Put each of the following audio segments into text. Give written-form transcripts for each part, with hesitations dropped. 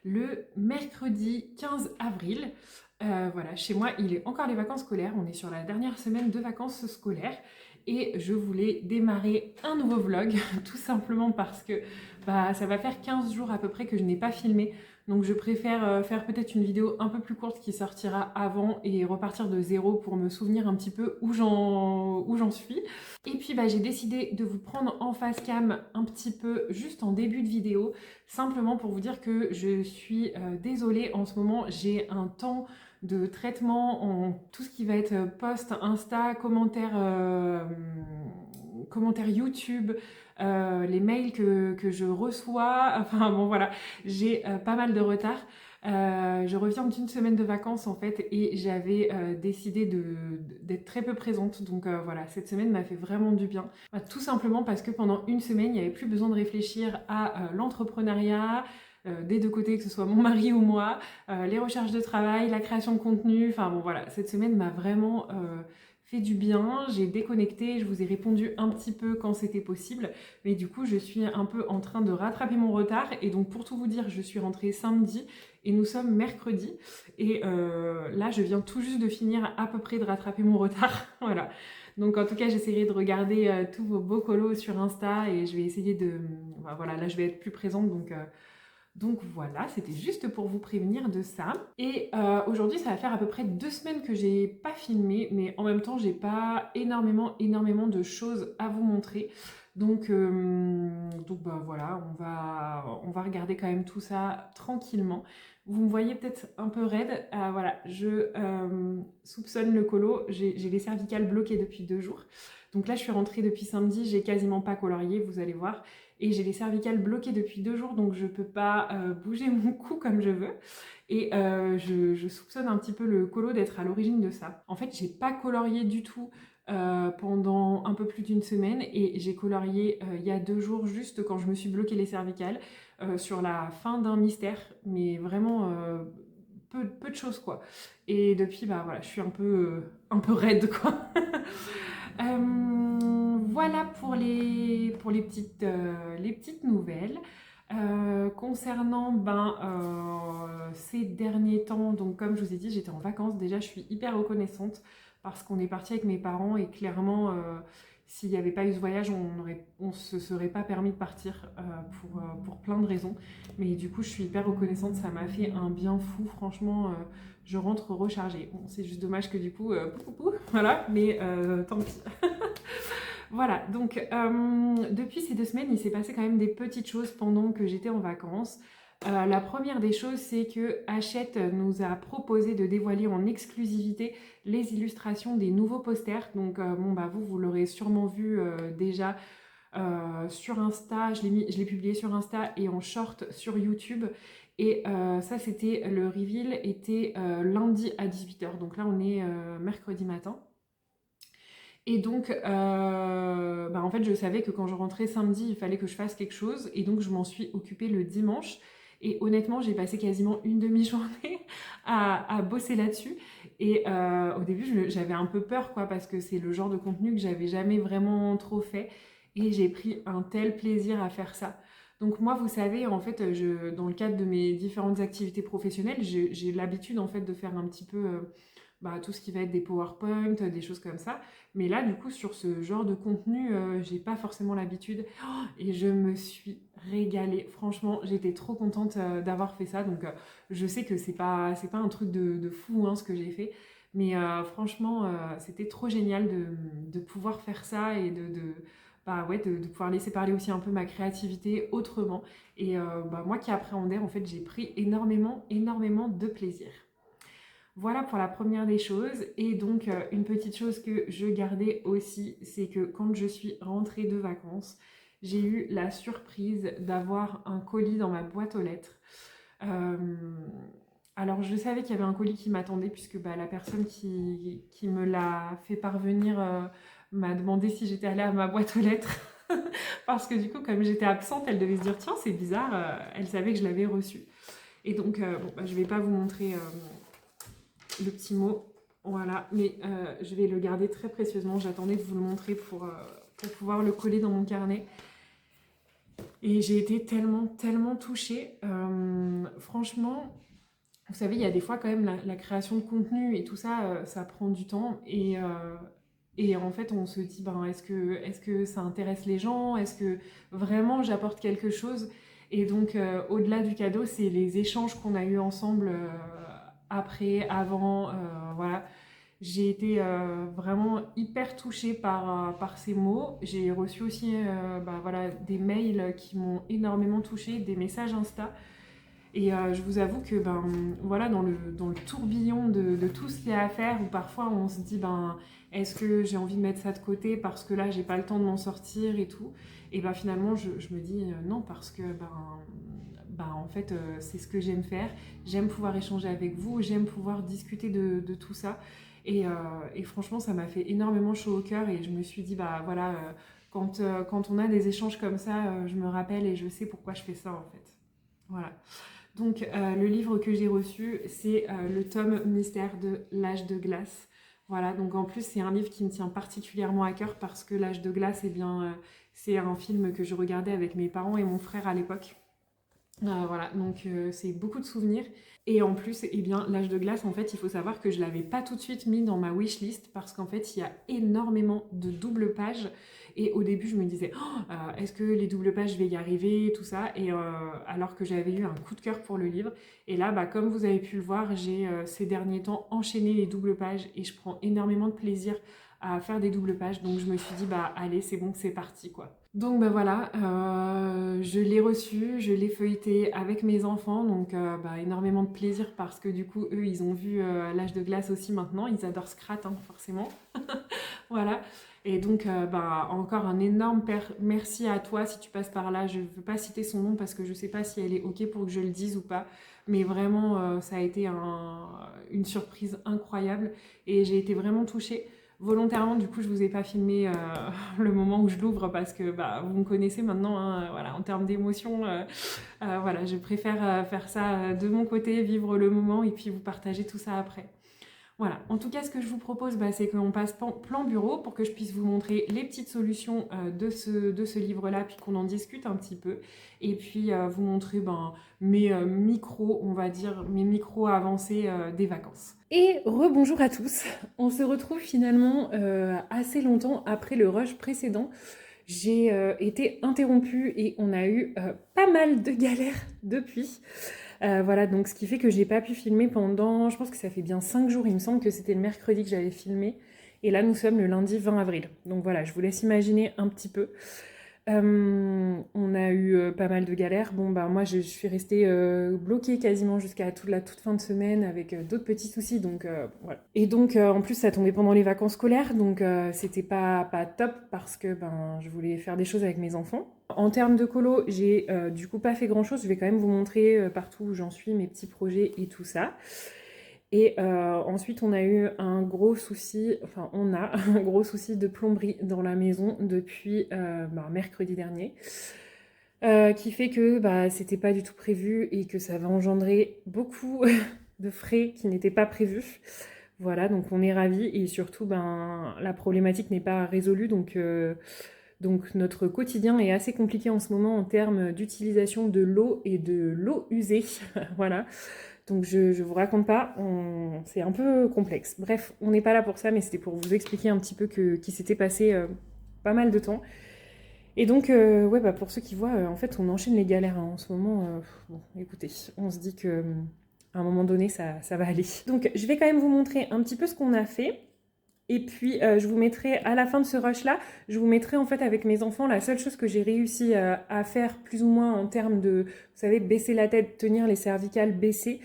le mercredi 15 avril. Voilà, chez moi, il est encore les vacances scolaires. On est sur la dernière semaine de vacances scolaires. Et je voulais démarrer un nouveau vlog, tout simplement parce que ça va faire 15 jours à peu près que je n'ai pas filmé. Donc je préfère faire peut-être une vidéo un peu plus courte qui sortira avant et repartir de zéro pour me souvenir un petit peu où j'en suis. Et puis j'ai décidé de vous prendre en face cam un petit peu juste en début de vidéo, simplement pour vous dire que je suis désolée en ce moment, j'ai un temps de traitement en tout ce qui va être post, Insta, commentaires YouTube, les mails que je reçois, enfin bon voilà, j'ai pas mal de retard. Je reviens d'une semaine de vacances en fait et j'avais décidé d'être très peu présente. Donc voilà, cette semaine m'a fait vraiment du bien. Tout simplement parce que pendant une semaine, il n'y avait plus besoin de réfléchir à l'entrepreneuriat, des deux côtés, que ce soit mon mari ou moi, les recherches de travail, la création de contenu. Enfin bon voilà, cette semaine m'a vraiment fait du bien. J'ai déconnecté, je vous ai répondu un petit peu quand c'était possible. Mais du coup, je suis un peu en train de rattraper mon retard. Et donc pour tout vous dire, je suis rentrée samedi et nous sommes mercredi. Et là, je viens tout juste de finir à peu près de rattraper mon retard. Voilà. Donc en tout cas, j'essaierai de regarder tous vos beaux colos sur Insta et je vais essayer de... voilà, là je vais être plus présente donc voilà, c'était juste pour vous prévenir de ça. Et aujourd'hui, ça va faire à peu près 2 semaines que j'ai pas filmé, mais en même temps, j'ai pas énormément de choses à vous montrer. Donc voilà, on va regarder quand même tout ça tranquillement. Vous me voyez peut-être un peu raide. Voilà, je soupçonne le colo. J'ai les cervicales bloquées depuis 2 jours. Donc là, je suis rentrée depuis samedi, j'ai quasiment pas colorié, vous allez voir. Et j'ai les cervicales bloquées depuis 2 jours, donc je peux pas bouger mon cou comme je veux. Et je soupçonne un petit peu le colo d'être à l'origine de ça. En fait, j'ai pas colorié du tout pendant un peu plus d'une semaine et j'ai colorié il y a 2 jours, juste quand je me suis bloqué les cervicales, sur la fin d'un mystère, mais vraiment peu de choses quoi. Et depuis, voilà, je suis un peu raide quoi. Voilà pour les petites nouvelles. Concernant ces derniers temps, donc comme je vous ai dit, j'étais en vacances. Déjà, je suis hyper reconnaissante parce qu'on est parti avec mes parents et clairement, s'il n'y avait pas eu ce voyage, on se serait pas permis de partir pour plein de raisons. Mais du coup, je suis hyper reconnaissante. Ça m'a fait un bien fou. Franchement, je rentre rechargée. Bon, c'est juste dommage que du coup, voilà, mais tant pis. Voilà, donc depuis ces 2 semaines, il s'est passé quand même des petites choses pendant que j'étais en vacances. La première des choses, c'est que Hachette nous a proposé de dévoiler en exclusivité les illustrations des nouveaux posters. Donc vous l'aurez sûrement vu déjà sur Insta, je l'ai publié sur Insta et en short sur YouTube. Et ça, c'était le reveal était lundi à 18h. Donc là, on est mercredi matin. Et donc, en fait, je savais que quand je rentrais samedi, il fallait que je fasse quelque chose. Et donc, je m'en suis occupée le dimanche. Et honnêtement, j'ai passé quasiment une demi-journée à bosser là-dessus. Et au début, j'avais un peu peur, quoi, parce que c'est le genre de contenu que j'avais jamais vraiment trop fait. Et j'ai pris un tel plaisir à faire ça. Donc moi, vous savez, en fait, dans le cadre de mes différentes activités professionnelles, j'ai l'habitude, en fait, de faire un petit peu tout ce qui va être des PowerPoint, des choses comme ça. Mais là, du coup, sur ce genre de contenu, j'ai pas forcément l'habitude. Oh, et je me suis régalée. Franchement, j'étais trop contente d'avoir fait ça. Donc, je sais que c'est pas un truc de fou hein, ce que j'ai fait. Mais franchement, c'était trop génial de pouvoir faire ça et de pouvoir laisser parler aussi un peu ma créativité autrement. Et moi qui appréhendais, en fait, j'ai pris énormément de plaisir. Voilà pour la première des choses. Et donc, une petite chose que je gardais aussi, c'est que quand je suis rentrée de vacances, j'ai eu la surprise d'avoir un colis dans ma boîte aux lettres. Euh, alors, je savais qu'il y avait un colis qui m'attendait, puisque la personne qui me l'a fait parvenir m'a demandé si j'étais allée à ma boîte aux lettres. Parce que du coup, comme j'étais absente, elle devait se dire, tiens, c'est bizarre, elle savait que je l'avais reçu. Et donc, je vais pas vous montrer le petit mot, voilà, mais je vais le garder très précieusement. J'attendais de vous le montrer pour pouvoir le coller dans mon carnet. Et j'ai été tellement touchée. franchement, vous savez, il y a des fois quand même la création de contenu et tout ça, ça prend du temps. Et en fait, on se dit, ben, est-ce que ça intéresse les gens? Est-ce que vraiment j'apporte quelque chose? Et donc, au-delà du cadeau, c'est les échanges qu'on a eus ensemble après, avant, voilà. J'ai été vraiment hyper touchée par ces mots. J'ai reçu aussi bah, voilà, des mails qui m'ont énormément touchée, des messages Insta. Et je vous avoue que ben, voilà, dans le tourbillon de tout ce qu'il y a à faire, où parfois on se dit ben, est-ce que j'ai envie de mettre ça de côté parce que là j'ai pas le temps de m'en sortir et tout. Et ben finalement je me dis non parce que en fait c'est ce que j'aime faire. J'aime pouvoir échanger avec vous, j'aime pouvoir discuter de tout ça. Et franchement ça m'a fait énormément chaud au cœur et je me suis dit bah voilà, quand on a des échanges comme ça, je me rappelle et je sais pourquoi je fais ça en fait. Voilà. Donc le livre que j'ai reçu, c'est le tome Mystère de l'âge de glace. Voilà, donc en plus c'est un livre qui me tient particulièrement à cœur parce que l'âge de glace, eh bien, c'est un film que je regardais avec mes parents et mon frère à l'époque. Voilà, donc c'est beaucoup de souvenirs. Et en plus, eh bien, l'âge de glace, en fait, il faut savoir que je ne l'avais pas tout de suite mis dans ma wishlist parce qu'en fait, il y a énormément de doubles pages. Et au début, je me disais, oh, est-ce que les doubles pages, je vais y arriver, tout ça. Et alors que j'avais eu un coup de cœur pour le livre. Et là, bah, comme vous avez pu le voir, j'ai ces derniers temps enchaîné les doubles pages et je prends énormément de plaisir à faire des doubles pages. Donc je me suis dit, bah allez, c'est bon, c'est parti, quoi. Donc bah voilà, je l'ai reçu, je l'ai feuilleté avec mes enfants, donc bah, énormément de plaisir parce que du coup, eux, ils ont vu l'âge de glace aussi maintenant, ils adorent Scrat, hein, forcément. Voilà, et donc bah, encore un énorme merci à toi si tu passes par là, je ne veux pas citer son nom parce que je ne sais pas si elle est ok pour que je le dise ou pas, mais vraiment, ça a été une surprise incroyable et j'ai été vraiment touchée. Volontairement, du coup, je vous ai pas filmé le moment où je l'ouvre parce que bah, vous me connaissez maintenant, hein, voilà, en termes d'émotion, voilà, je préfère faire ça de mon côté, vivre le moment et puis vous partager tout ça après. Voilà, en tout cas, ce que je vous propose, bah, c'est qu'on passe plan bureau pour que je puisse vous montrer les petites solutions de ce livre-là, puis qu'on en discute un petit peu. Et puis, vous montrer ben, mes micros, on va dire, mes micros avancés des vacances. Et rebonjour à tous. On se retrouve finalement assez longtemps après le rush précédent. J'ai été interrompue et on a eu pas mal de galères depuis. Voilà, donc ce qui fait que j'ai pas pu filmer pendant, je pense que ça fait bien 5 jours, il me semble que c'était le mercredi que j'avais filmé. Et là, nous sommes le lundi 20 avril. Donc voilà, je vous laisse imaginer un petit peu. On a eu pas mal de galères. Bon, bah moi, je suis restée bloquée quasiment jusqu'à la toute fin de semaine avec d'autres petits soucis. Donc voilà. Et donc, en plus, ça tombait pendant les vacances scolaires. Donc, c'était pas top parce que ben, je voulais faire des choses avec mes enfants. En termes de colo, j'ai du coup pas fait grand chose. Je vais quand même vous montrer partout où j'en suis, mes petits projets et tout ça. Et ensuite, on a eu un gros souci, enfin on a un gros souci de plomberie dans la maison depuis mercredi dernier, qui fait que c'était pas du tout prévu et que ça va engendrer beaucoup de frais qui n'étaient pas prévus. Voilà, donc on est ravis et surtout la problématique n'est pas résolue, donc notre quotidien est assez compliqué en ce moment en termes d'utilisation de l'eau et de l'eau usée. Voilà. Donc je vous raconte pas, c'est un peu complexe. Bref, on n'est pas là pour ça, mais c'était pour vous expliquer un petit peu qu'il s'était passé pas mal de temps. Et donc, ouais, pour ceux qui voient, en fait, on enchaîne les galères hein, en ce moment. Bon, écoutez, on se dit que à un moment donné, ça va aller. Donc, je vais quand même vous montrer un petit peu ce qu'on a fait. Et puis, je vous mettrai, à la fin de ce rush-là, je vous mettrai en fait avec mes enfants la seule chose que j'ai réussi à faire plus ou moins en termes de, vous savez, baisser la tête, tenir les cervicales baissées.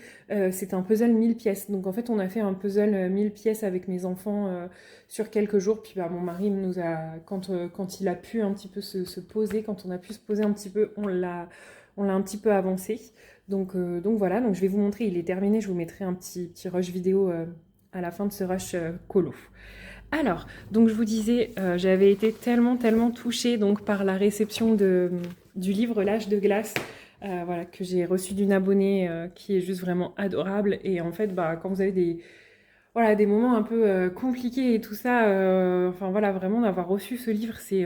C'est un puzzle 1000 pièces. Donc en fait, on a fait un puzzle 1000 pièces avec mes enfants sur quelques jours. Puis mon mari nous a, quand il a pu un petit peu se poser, quand on a pu se poser un petit peu, on l'a un petit peu avancé. Donc voilà, donc je vais vous montrer, il est terminé. Je vous mettrai un petit rush vidéo à la fin de ce rush colo. Alors, donc je vous disais, j'avais été tellement touchée donc, par la réception du livre L'âge de glace, voilà, que j'ai reçu d'une abonnée qui est juste vraiment adorable. Et en fait, quand vous avez des moments un peu compliqués et tout ça, enfin voilà, vraiment d'avoir reçu ce livre, c'est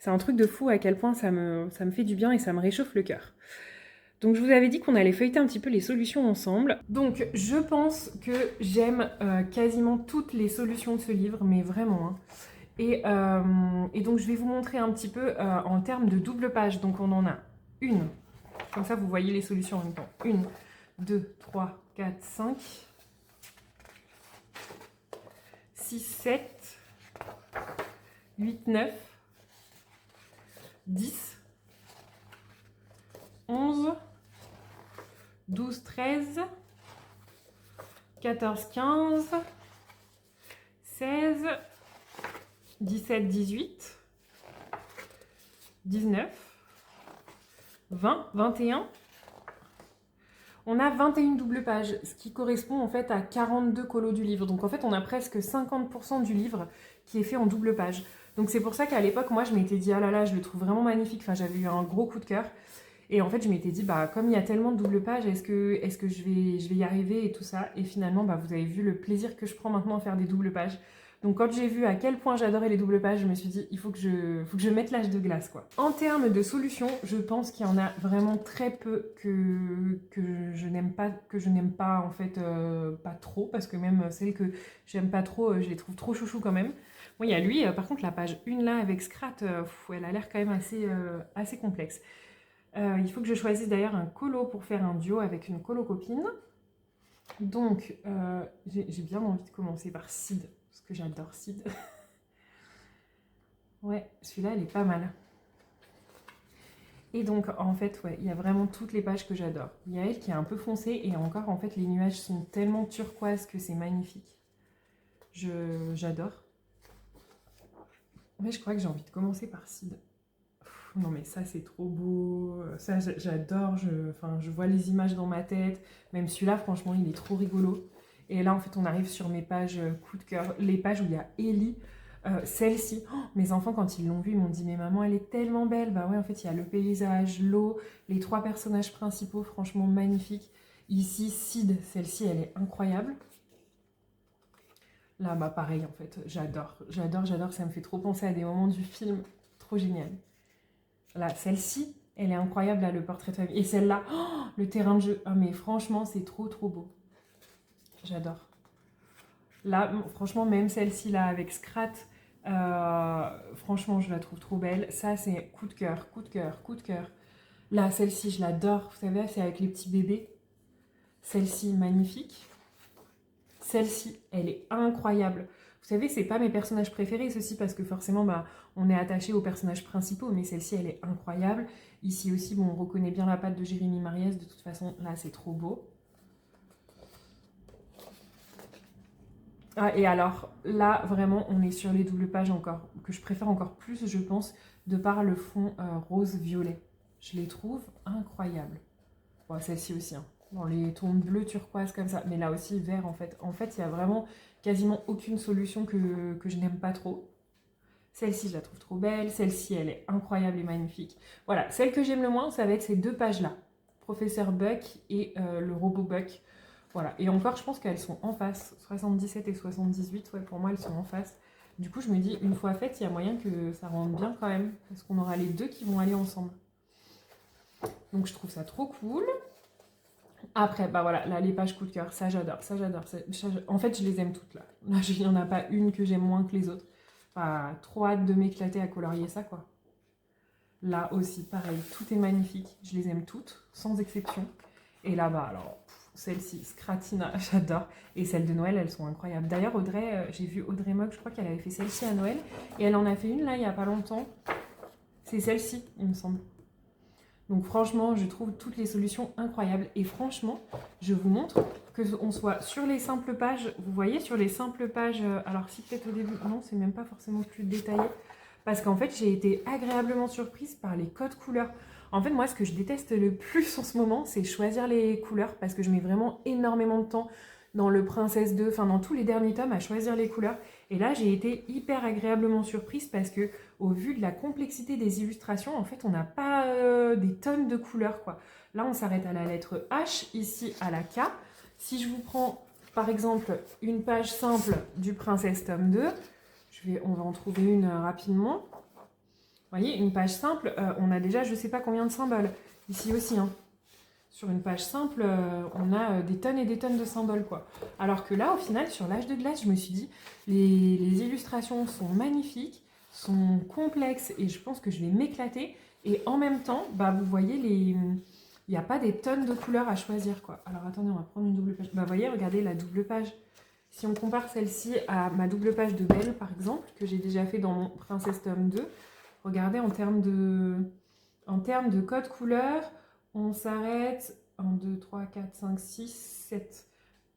un truc de fou à quel point ça me fait du bien et ça me réchauffe le cœur. Donc je vous avais dit qu'on allait feuilleter un petit peu les solutions ensemble. Donc je pense que j'aime quasiment toutes les solutions de ce livre, mais vraiment. Hein. Et donc je vais vous montrer un petit peu en termes de double page. Donc on en a une. Comme ça vous voyez les solutions en même temps. 1, 2, 3, 4, 5, 6, 7, 8, 9, 10, 11, 12, 13, 14, 15, 16, 17, 18, 19, 20, 21. On a 21 doubles pages, ce qui correspond en fait à 42 colos du livre. Donc en fait, on a presque 50% du livre qui est fait en double page. Donc c'est pour ça qu'à l'époque, moi, je m'étais dit, ah là là, je le trouve vraiment magnifique. Enfin, j'avais eu un gros coup de cœur. Et en fait, je m'étais dit, bah, comme il y a tellement de double pages, est-ce que je vais y arriver et tout ça. Et finalement, bah, vous avez vu le plaisir que je prends maintenant à faire des doubles pages. Donc quand j'ai vu à quel point j'adorais les doubles pages, je me suis dit, il faut que je mette l'âge de glace, quoi. En termes de solutions, je pense qu'il y en a vraiment très peu que je n'aime pas, en fait, pas trop, parce que même celles que j'aime pas trop, je les trouve trop chouchou quand même. Bon, il y a lui, par contre, la page 1 là, avec Scrat, elle a l'air quand même assez complexe. Il faut que je choisisse d'ailleurs un colo pour faire un duo avec une colo copine. Donc, j'ai bien envie de commencer par Sid, parce que j'adore Sid. Ouais, celui-là, elle est pas mal. Et donc, en fait, ouais, il y a vraiment toutes les pages que j'adore. Il y a elle qui est un peu foncée, et encore, en fait, les nuages sont tellement turquoises que c'est magnifique. J'adore. Mais je crois que j'ai envie de commencer par Sid. Non mais ça c'est trop beau, ça j'adore, je vois les images dans ma tête, même celui-là franchement il est trop rigolo. Et là en fait on arrive sur mes pages coup de cœur, les pages où il y a Ellie, celle-ci, oh, mes enfants quand ils l'ont vue ils m'ont dit mais maman elle est tellement belle, bah ouais en fait il y a le paysage, l'eau, les 3 personnages principaux franchement magnifiques. Ici Sid, celle-ci elle est incroyable. Là bah pareil en fait, j'adore, ça me fait trop penser à des moments du film, trop génial. Là, celle-ci, elle est incroyable, là, le portrait de famille. Et celle-là, oh, le terrain de jeu. Ah, mais franchement, c'est trop, trop beau. J'adore. Là, franchement, même celle-ci, là, avec Scrat, franchement, je la trouve trop belle. Ça, c'est coup de cœur, coup de cœur, coup de cœur. Là, celle-ci, je l'adore. Vous savez, c'est avec les petits bébés. Celle-ci, magnifique. Celle-ci, elle est incroyable. Vous savez, c'est pas mes personnages préférés, ceci parce que forcément, bah, on est attaché aux personnages principaux, mais celle-ci, elle est incroyable. Ici aussi, bon, on reconnaît bien la patte de Jérémy Mariès, de toute façon, là, c'est trop beau. Ah, et alors, là, vraiment, on est sur les doubles pages encore, que je préfère encore plus, je pense, de par le fond rose-violet. Je les trouve incroyables. Bon, celle-ci aussi, hein. Dans les tons bleus turquoise comme ça, mais là aussi vert en fait. En fait, il y a vraiment quasiment aucune solution que je n'aime pas trop. Celle-ci, je la trouve trop belle. Celle-ci, elle est incroyable et magnifique. Voilà, celle que j'aime le moins, ça va être ces 2 pages-là. Professeur Buck et le robot Buck. Voilà, et encore, je pense qu'elles sont en face. 77 et 78, ouais, pour moi, elles sont en face. Du coup, je me dis, une fois faite, il y a moyen que ça rentre bien quand même, parce qu'on aura les 2 qui vont aller ensemble. Donc, je trouve ça trop cool. Après, bah voilà, là, les pages coup de cœur, ça j'adore, ça j'adore. En fait, je les aime toutes là. Là, il n'y en a pas une que j'aime moins que les autres. Enfin, trop hâte de m'éclater à colorier ça, quoi. Là aussi, pareil, tout est magnifique. Je les aime toutes, sans exception. Et là, bah alors, celle-ci, Scratina, j'adore. Et celles de Noël, elles sont incroyables. D'ailleurs, Audrey, j'ai vu Audrey Mock, je crois qu'elle avait fait celle-ci à Noël. Et elle en a fait une là, il n'y a pas longtemps. C'est celle-ci, il me semble. Donc franchement, je trouve toutes les solutions incroyables. Et franchement, je vous montre qu'on soit sur les simples pages. Vous voyez, sur les simples pages, alors si peut-être au début, non, c'est même pas forcément plus détaillé. Parce qu'en fait, j'ai été agréablement surprise par les codes couleurs. En fait, moi, ce que je déteste le plus en ce moment, c'est choisir les couleurs. Parce que je mets vraiment énormément de temps dans le Princesse 2, enfin dans tous les derniers tomes, à choisir les couleurs. Et là, j'ai été hyper agréablement surprise parce que, au vu de la complexité des illustrations, en fait, on n'a pas des tonnes de couleurs, quoi. Là, on s'arrête à la lettre H, ici à la K. Si je vous prends, par exemple, une page simple du Princesse tome 2, on va en trouver une rapidement. Vous voyez, une page simple, on a déjà je ne sais pas combien de symboles. Ici aussi, hein. sur une page simple, on a des tonnes et des tonnes de symboles, quoi. Alors que là, au final, sur l'âge de glace, je me suis dit, les illustrations sont magnifiques, sont complexes, et je pense que je vais m'éclater. Et en même temps, bah, vous voyez, il n'y a pas des tonnes de couleurs à choisir, quoi. Alors attendez, on va prendre une double page. Bah, vous voyez, regardez la double page. Si on compare celle-ci à ma double page de Belle, par exemple, que j'ai déjà fait dans mon Princesse Tome 2, regardez en termes de code couleur, on s'arrête 1, 2, 3, 4, 5, 6, 7.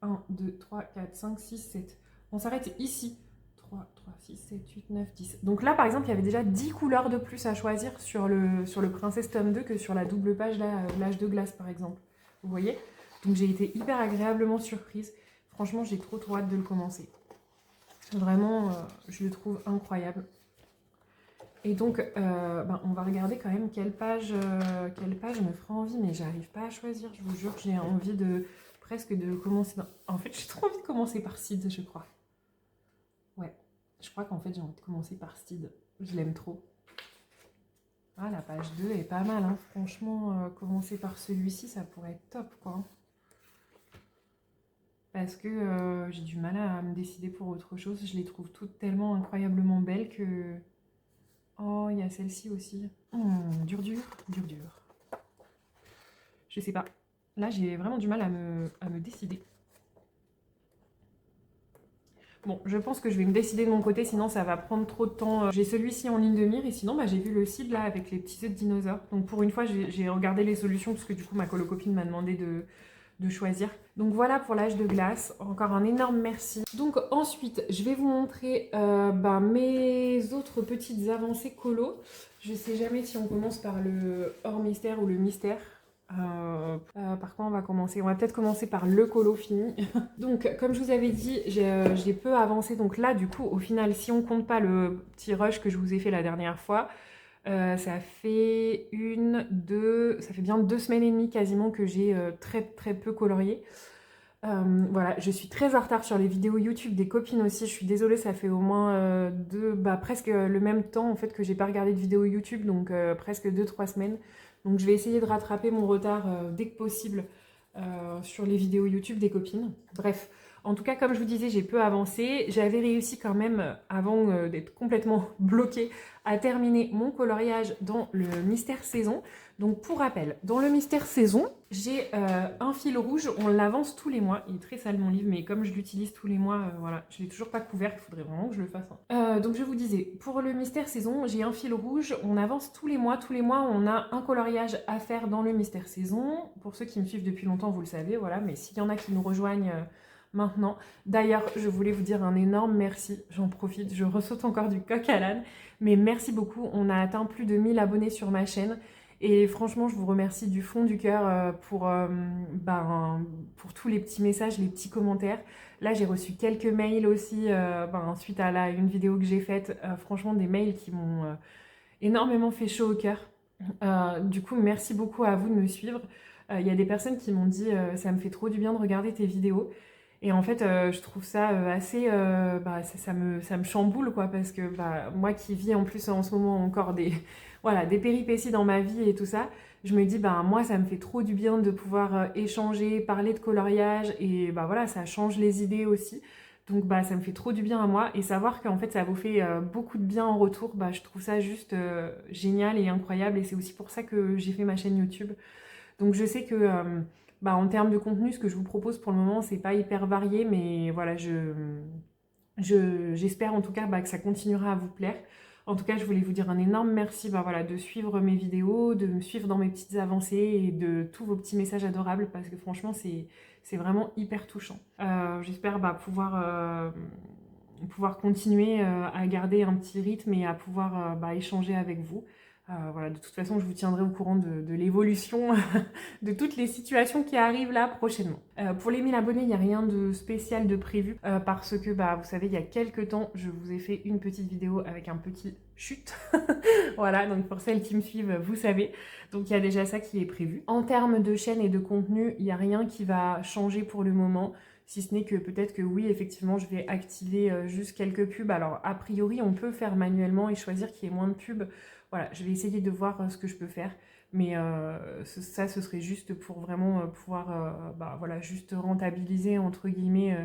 1, 2, 3, 4, 5, 6, 7. On s'arrête ici. 3, 3, 6, 7, 8, 9, 10. Donc là, par exemple, il y avait déjà 10 couleurs de plus à choisir sur le Princesse Tome 2 que sur la double page, là, l'âge de glace, par exemple. Vous voyez? Donc j'ai été hyper agréablement surprise. Franchement, j'ai trop hâte de le commencer. Vraiment, je le trouve incroyable. Et donc, on va regarder quand même quelle page me fera envie, mais j'arrive pas à choisir. Je vous jure que j'ai envie presque de commencer. En fait, j'ai trop envie de commencer par Sid, je crois. Ouais, je crois qu'en fait, j'ai envie de commencer par Sid. Je l'aime trop. Ah, la page 2 est pas mal, hein. Franchement, commencer par celui-ci, ça pourrait être top, quoi. Parce que j'ai du mal à me décider pour autre chose. Je les trouve toutes tellement incroyablement belles que... Oh, il y a celle-ci aussi. Dur, dur, dur, dur. Je sais pas. Là, j'ai vraiment du mal à me décider. Bon, je pense que je vais me décider de mon côté, sinon ça va prendre trop de temps. J'ai celui-ci en ligne de mire, et sinon, j'ai vu le Sid là avec les petits œufs de dinosaures. Donc pour une fois, j'ai regardé les solutions, parce que du coup, ma colocopine m'a demandé de choisir. Donc voilà pour l'âge de glace. Encore un énorme merci. Donc ensuite, je vais vous montrer mes autres petites avancées colo. Je sais jamais si on commence par le hors mystère ou le mystère. Par quoi on va commencer? On va peut-être commencer par le colo fini. Donc comme je vous avais dit, j'ai peu avancé. Donc là du coup au final, si on compte pas le petit rush que je vous ai fait la dernière fois, ça fait ça fait bien 2 semaines et demie quasiment que j'ai très très peu colorié. Voilà, je suis très en retard sur les vidéos YouTube des copines aussi. Je suis désolée, ça fait au moins presque le même temps en fait que j'ai pas regardé de vidéo YouTube, donc presque 2-3 semaines. Donc je vais essayer de rattraper mon retard dès que possible sur les vidéos YouTube des copines. Bref, en tout cas, comme je vous disais, j'ai peu avancé. J'avais réussi quand même, avant d'être complètement bloquée, à terminer mon coloriage dans le Mystère Saison. Donc pour rappel, dans le Mystère Saison, j'ai un fil rouge, on l'avance tous les mois. Il est très sale mon livre, mais comme je l'utilise tous les mois, voilà, je ne l'ai toujours pas couvert, il faudrait vraiment que je le fasse. Donc je vous disais, pour le Mystère Saison, j'ai un fil rouge, on avance tous les mois. Tous les mois, on a un coloriage à faire dans le Mystère Saison. Pour ceux qui me suivent depuis longtemps, vous le savez, voilà, mais s'il y en a qui nous rejoignent maintenant. D'ailleurs, je voulais vous dire un énorme merci, j'en profite, je ressaute encore du coq à l'âne, mais merci beaucoup, on a atteint plus de 1000 abonnés sur ma chaîne. Et franchement, je vous remercie du fond du cœur pour tous les petits messages, les petits commentaires. Là, j'ai reçu quelques mails aussi suite à une vidéo que j'ai faite. Franchement, des mails qui m'ont énormément fait chaud au cœur. Du coup, merci beaucoup à vous de me suivre. Il y a des personnes qui m'ont dit ça me fait trop du bien de regarder tes vidéos. Et en fait, je trouve ça assez... ça me chamboule, quoi, parce que moi qui vis en plus en ce moment encore voilà, des péripéties dans ma vie et tout ça, je me dis, moi, ça me fait trop du bien de pouvoir échanger, parler de coloriage, et voilà, ça change les idées aussi. Donc, ça me fait trop du bien à moi, et savoir qu'en fait, ça vous fait beaucoup de bien en retour, je trouve ça juste génial et incroyable, et c'est aussi pour ça que j'ai fait ma chaîne YouTube. Donc, je sais que... en termes de contenu, ce que je vous propose pour le moment, c'est pas hyper varié, mais voilà, j'espère en tout cas que ça continuera à vous plaire. En tout cas, je voulais vous dire un énorme merci de suivre mes vidéos, de me suivre dans mes petites avancées et de tous vos petits messages adorables, parce que franchement, c'est vraiment hyper touchant. J'espère pouvoir continuer à garder un petit rythme et à pouvoir échanger avec vous. Voilà, de toute façon, je vous tiendrai au courant de l'évolution de toutes les situations qui arrivent là prochainement. Pour les 1000 abonnés, il n'y a rien de spécial de prévu parce que, vous savez, il y a quelques temps, je vous ai fait une petite vidéo avec un petit chute. Voilà, donc pour celles qui me suivent, vous savez. Donc il y a déjà ça qui est prévu. En termes de chaîne et de contenu, il n'y a rien qui va changer pour le moment. Si ce n'est que peut-être que oui, effectivement, je vais activer juste quelques pubs. Alors, a priori, on peut faire manuellement et choisir qu'il y ait moins de pubs. Voilà, je vais essayer de voir ce que je peux faire. Mais ça, ce serait juste pour vraiment pouvoir voilà, juste rentabiliser, entre guillemets,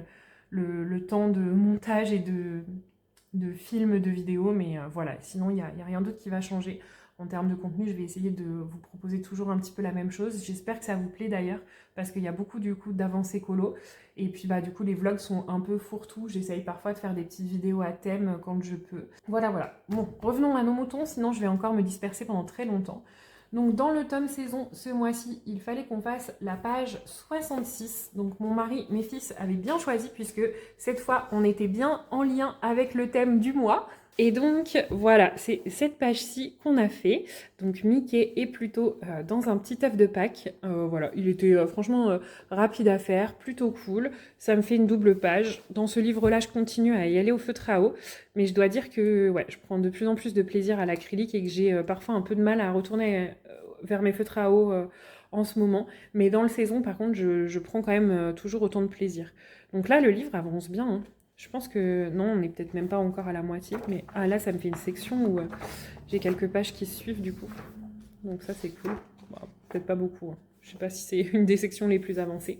le temps de montage et de films, de vidéos. Mais voilà, sinon, il n'y a rien d'autre qui va changer. En termes de contenu, je vais essayer de vous proposer toujours un petit peu la même chose. J'espère que ça vous plaît d'ailleurs, parce qu'il y a beaucoup du coup d'avancées colo. Et puis du coup, les vlogs sont un peu fourre-tout. J'essaye parfois de faire des petites vidéos à thème quand je peux. Voilà, voilà. Bon, revenons à nos moutons, sinon je vais encore me disperser pendant très longtemps. Donc dans le tome saison, ce mois-ci, il fallait qu'on fasse la page 66. Donc mon mari, mes fils avaient bien choisi, puisque cette fois, on était bien en lien avec le thème du mois. Et donc, voilà, c'est cette page-ci qu'on a fait. Donc, Mickey est plutôt dans un petit œuf de Pâques. Voilà, il était franchement rapide à faire, plutôt cool. Ça me fait une double page. Dans ce livre-là, je continue à y aller au feutre à eau. Mais je dois dire que ouais, je prends de plus en plus de plaisir à l'acrylique et que j'ai parfois un peu de mal à retourner vers mes feutres à eau en ce moment. Mais dans le saison, par contre, je prends quand même toujours autant de plaisir. Donc là, le livre avance bien, hein. Je pense que non, on n'est peut-être même pas encore à la moitié, mais là, ça me fait une section où j'ai quelques pages qui suivent du coup. Donc ça, c'est cool. Bon, peut-être pas beaucoup, hein. Je sais pas si c'est une des sections les plus avancées.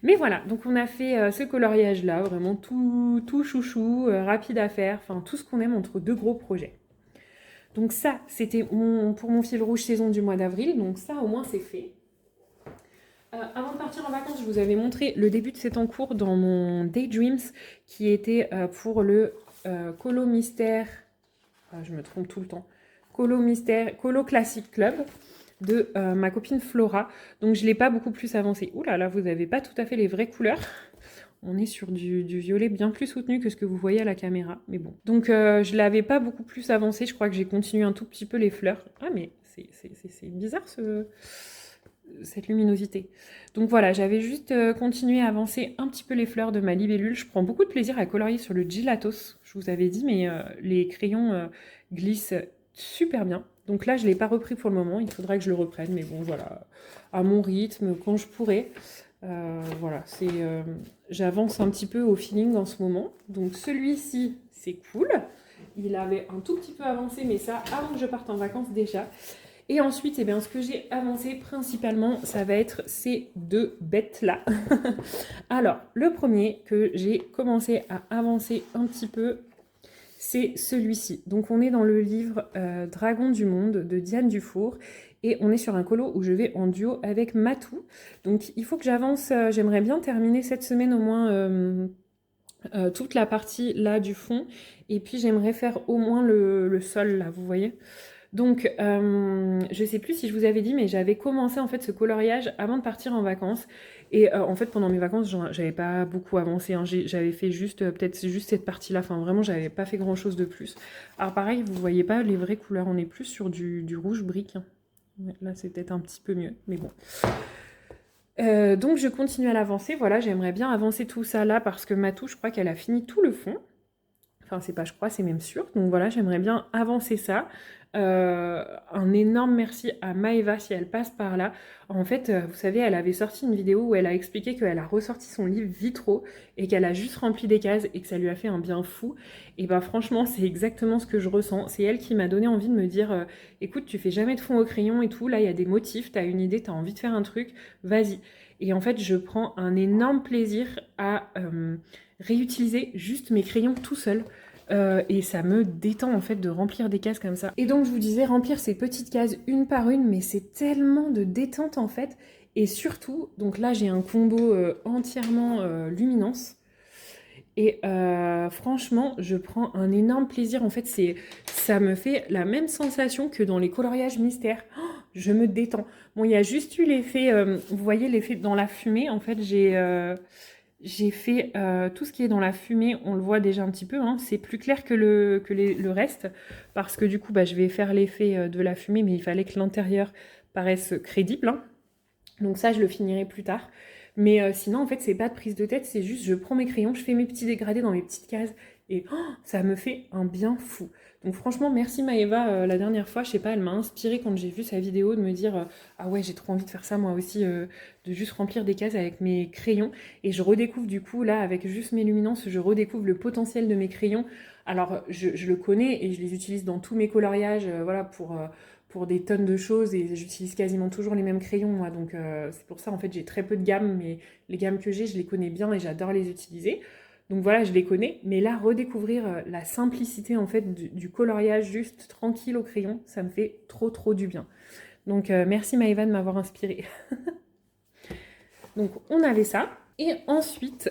Mais voilà, donc on a fait ce coloriage-là, vraiment tout chouchou, rapide à faire, enfin tout ce qu'on aime entre deux gros projets. Donc ça, c'était pour mon fil rouge saison du mois d'avril, donc ça au moins c'est fait. Avant de partir en vacances, je vous avais montré le début de cet en cours dans mon Daydreams qui était pour le Colo Mystère, je me trompe tout le temps, Colo Classic Club de ma copine Flora. Donc je ne l'ai pas beaucoup plus avancé. Ouh là là, vous n'avez pas tout à fait les vraies couleurs. On est sur du violet bien plus soutenu que ce que vous voyez à la caméra, mais bon. Donc je ne l'avais pas beaucoup plus avancé, je crois que j'ai continué un tout petit peu les fleurs. Ah mais c'est bizarre cette luminosité. Donc voilà, j'avais juste continué à avancer un petit peu les fleurs de ma libellule. Je prends beaucoup de plaisir à colorier sur le Gelatos, je vous avais dit, mais les crayons glissent super bien. Donc là, je ne l'ai pas repris pour le moment, il faudra que je le reprenne, mais bon, voilà, à mon rythme, quand je pourrai. Voilà, j'avance un petit peu au feeling en ce moment. Donc celui-ci, c'est cool. Il avait un tout petit peu avancé, mais ça, avant que je parte en vacances déjà. Et ensuite, eh bien, ce que j'ai avancé principalement, ça va être ces deux bêtes-là. Alors, le premier que j'ai commencé à avancer un petit peu, c'est celui-ci. Donc, on est dans le livre Dragon du Monde de Diane Dufour. Et on est sur un colo où je vais en duo avec Matou. Donc, il faut que j'avance. J'aimerais bien terminer cette semaine au moins toute la partie là du fond. Et puis, j'aimerais faire au moins le sol, là, vous voyez ? Donc, je sais plus si je vous avais dit, mais j'avais commencé en fait ce coloriage avant de partir en vacances. Et en fait, pendant mes vacances, j'avais pas beaucoup avancé, hein. J'avais fait peut-être juste cette partie-là. Enfin, vraiment, j'avais pas fait grand-chose de plus. Alors pareil, vous voyez pas les vraies couleurs. On est plus sur du rouge brique, hein. Ouais, là, c'est peut-être un petit peu mieux, mais bon. Donc, je continue à l'avancer. Voilà, j'aimerais bien avancer tout ça là parce que Matou, je crois qu'elle a fini tout le fond. Enfin, c'est pas je crois, c'est même sûr. Donc voilà, j'aimerais bien avancer ça. Un énorme merci à Maëva si elle passe par là. En fait, vous savez, elle avait sorti une vidéo où elle a expliqué qu'elle a ressorti son livre Vitro et qu'elle a juste rempli des cases et que ça lui a fait un bien fou. Et bah franchement, c'est exactement ce que je ressens. C'est elle qui m'a donné envie de me dire écoute, tu fais jamais de fond au crayon et tout. Là, il y a des motifs, t'as une idée, t'as envie de faire un truc, vas-y. Et en fait, je prends un énorme plaisir à réutiliser juste mes crayons tout seul. Et ça me détend en fait de remplir des cases comme ça. Et donc je vous disais, remplir ces petites cases une par une, mais c'est tellement de détente en fait. Et surtout, donc là j'ai un combo entièrement luminance. Et franchement, je prends un énorme plaisir. En fait, ça me fait la même sensation que dans les coloriages mystères. Oh, je me détends. Bon, il y a juste eu l'effet, vous voyez l'effet dans la fumée. En fait, j'ai fait tout ce qui est dans la fumée, on le voit déjà un petit peu, hein. C'est plus clair que le reste, parce que du coup, je vais faire l'effet de la fumée, mais il fallait que l'intérieur paraisse crédible, hein. Donc ça, je le finirai plus tard. Mais sinon, en fait, c'est pas de prise de tête, c'est juste, je prends mes crayons, je fais mes petits dégradés dans mes petites cases, et ça me fait un bien fou. Donc franchement, merci Maëva, la dernière fois, je sais pas, elle m'a inspirée quand j'ai vu sa vidéo de me dire ah ouais, j'ai trop envie de faire ça moi aussi, de juste remplir des cases avec mes crayons. Et je redécouvre du coup, là, avec juste mes luminances, je redécouvre le potentiel de mes crayons. Alors, je le connais et je les utilise dans tous mes coloriages, voilà, pour des tonnes de choses et j'utilise quasiment toujours les mêmes crayons, moi. Donc, c'est pour ça, en fait, j'ai très peu de gammes, mais les gammes que j'ai, je les connais bien et j'adore les utiliser. Donc voilà, je les connais. Mais là, redécouvrir la simplicité, en fait, du coloriage juste tranquille au crayon, ça me fait trop, trop du bien. Donc, merci Maëva de m'avoir inspirée. Donc, on avait ça. Et ensuite,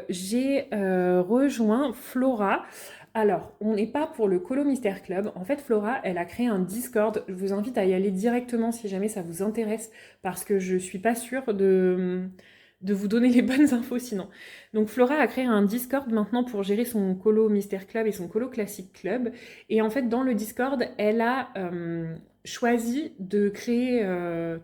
j'ai rejoint Flora. Alors, on n'est pas pour le Colo Mystère Club. En fait, Flora, elle a créé un Discord. Je vous invite à y aller directement si jamais ça vous intéresse, parce que je suis pas sûre de vous donner les bonnes infos sinon. Donc, Flora a créé un Discord maintenant pour gérer son Colo Mystère Club et son Colo Classique Club. Et en fait, dans le Discord, elle a choisi de créer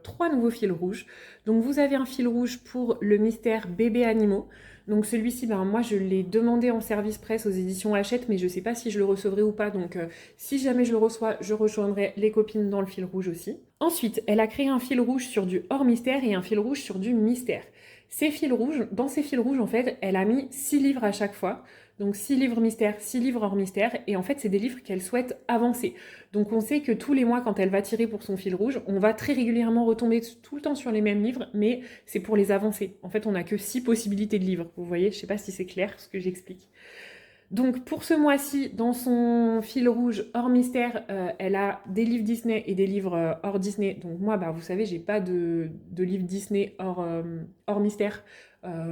3 nouveaux fils rouges. Donc, vous avez un fil rouge pour le mystère bébé animaux. Donc celui-ci, ben, moi je l'ai demandé en service presse aux éditions Hachette, mais je ne sais pas si je le recevrai ou pas. Donc si jamais je le reçois, je rejoindrai les copines dans le fil rouge aussi. Ensuite, elle a créé un fil rouge sur du hors mystère et un fil rouge sur du mystère. Ces fils rouges, dans ces fils rouges, en fait, elle a mis 6 livres à chaque fois. Donc 6 livres mystère, 6 livres hors mystère. Et en fait, c'est des livres qu'elle souhaite avancer. Donc on sait que tous les mois, quand elle va tirer pour son fil rouge, on va très régulièrement retomber tout le temps sur les mêmes livres, mais c'est pour les avancer. En fait, on n'a que 6 possibilités de livres. Vous voyez, je ne sais pas si c'est clair ce que j'explique. Donc pour ce mois-ci, dans son fil rouge hors mystère, elle a des livres Disney et des livres hors Disney. Donc moi, bah, vous savez, j'ai pas de livres Disney hors mystère,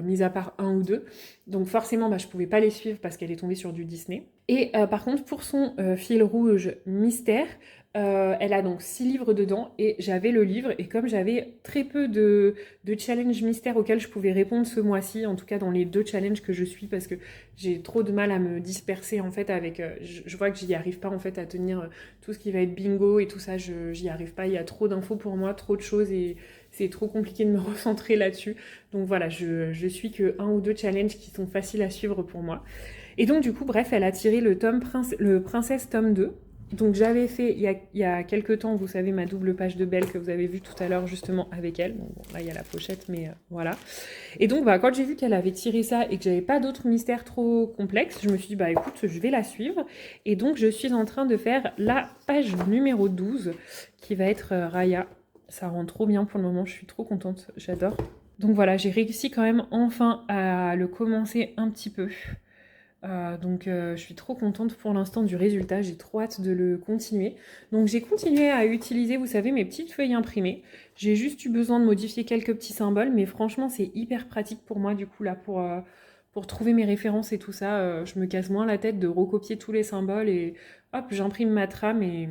mis à part un ou deux. Donc forcément, bah, je pouvais pas les suivre parce qu'elle est tombée sur du Disney. Et par contre, pour son fil rouge mystère, elle a donc 6 livres dedans et j'avais le livre. Et comme j'avais très peu de challenges mystères auxquels je pouvais répondre ce mois-ci, en tout cas dans les 2 challenges que je suis, parce que j'ai trop de mal à me disperser en fait avec... je vois que j'y arrive pas en fait à tenir tout ce qui va être bingo et tout ça, j'y arrive pas. Il y a trop d'infos pour moi, trop de choses et c'est trop compliqué de me recentrer là-dessus. Donc voilà, je suis que 1 ou 2 challenges qui sont faciles à suivre pour moi. Et donc du coup, bref, elle a tiré le Princesse tome 2. Donc j'avais fait il y a quelques temps, vous savez, ma double page de Belle que vous avez vue tout à l'heure justement avec elle. Donc bon, là il y a la pochette, mais voilà. Et donc bah, quand j'ai vu qu'elle avait tiré ça et que j'avais pas d'autres mystères trop complexes, je me suis dit bah écoute, je vais la suivre. Et donc je suis en train de faire la page numéro 12 qui va être Raya. Ça rend trop bien pour le moment, je suis trop contente, j'adore. Donc voilà, j'ai réussi quand même enfin à le commencer un petit peu. Donc je suis trop contente pour l'instant du résultat, j'ai trop hâte de le continuer. Donc j'ai continué à utiliser, vous savez, mes petites feuilles imprimées. J'ai juste eu besoin de modifier quelques petits symboles, mais franchement c'est hyper pratique pour moi du coup là pour trouver mes références et tout ça. Je me casse moins la tête de recopier tous les symboles et hop, j'imprime ma trame et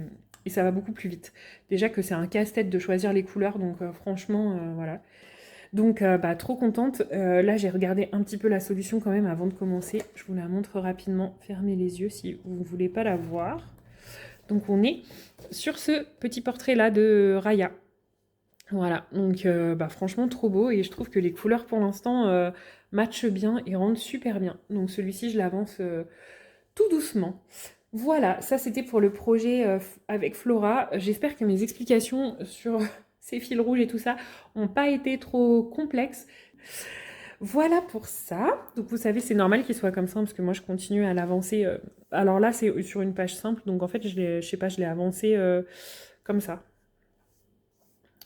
ça va beaucoup plus vite. Déjà que c'est un casse-tête de choisir les couleurs, donc franchement voilà. Donc, bah, trop contente. Là, j'ai regardé un petit peu la solution quand même avant de commencer. Je vous la montre rapidement. Fermez les yeux si vous ne voulez pas la voir. Donc, on est sur ce petit portrait-là de Raya. Voilà, donc bah, franchement, trop beau. Et je trouve que les couleurs, pour l'instant, matchent bien et rendent super bien. Donc, celui-ci, je l'avance tout doucement. Voilà, ça, c'était pour le projet avec Flora. J'espère que mes explications sur ces fils rouges et tout ça n'ont pas été trop complexes. Voilà pour ça. Donc vous savez, c'est normal qu'il soit comme ça parce que moi je continue à l'avancer. Alors là, c'est sur une page simple, donc en fait, je sais pas, je l'ai avancé comme ça.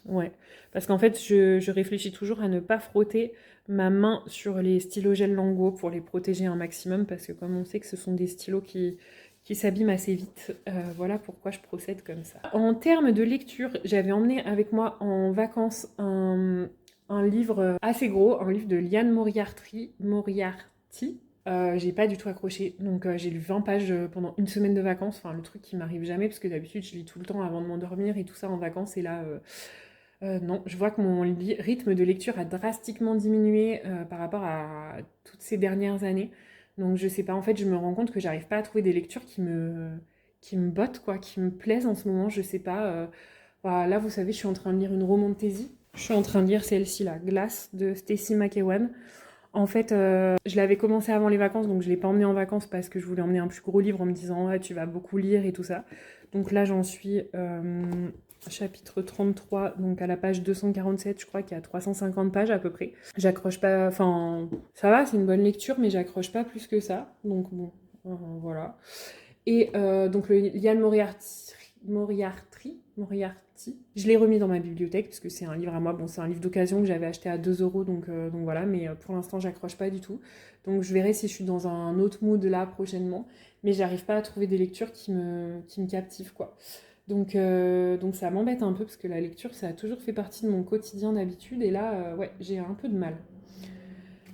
Ouais, parce qu'en fait, je réfléchis toujours à ne pas frotter ma main sur les stylos gel Lango pour les protéger un maximum parce que comme on sait que ce sont des stylos qui s'abîment assez vite, voilà pourquoi je procède comme ça. En termes de lecture, j'avais emmené avec moi en vacances un livre assez gros, un livre de Liane Moriarty. J'ai pas du tout accroché, donc j'ai lu 20 pages pendant une semaine de vacances, enfin le truc qui m'arrive jamais parce que d'habitude je lis tout le temps avant de m'endormir et tout ça en vacances et là... non, je vois que mon rythme de lecture a drastiquement diminué par rapport à toutes ces dernières années. Donc je sais pas, en fait je me rends compte que j'arrive pas à trouver des lectures qui me bottent, quoi, qui me plaisent en ce moment, je sais pas. Voilà, là vous savez, je suis en train de lire une romantasy. Je suis en train de lire celle-ci, là, Glace de Stacy McEwan. En fait, je l'avais commencé avant les vacances, donc je ne l'ai pas emmené en vacances parce que je voulais emmener un plus gros livre en me disant ouais, tu vas beaucoup lire et tout ça. Donc là, j'en suis chapitre 33, donc à la page 247, je crois qu'il y a 350 pages à peu près. J'accroche pas, enfin, ça va, c'est une bonne lecture, mais j'accroche pas plus que ça. Donc bon, voilà. Et donc le Liane Moriarty, Moriarty. Je l'ai remis dans ma bibliothèque parce que c'est un livre à moi. Bon, c'est un livre d'occasion que j'avais acheté à 2 euros, donc voilà, mais pour l'instant, j'accroche pas du tout. Donc je verrai si je suis dans un autre mood là prochainement, mais j'arrive pas à trouver des lectures qui me captivent, quoi. Donc ça m'embête un peu parce que la lecture, ça a toujours fait partie de mon quotidien d'habitude, et là, ouais, j'ai un peu de mal.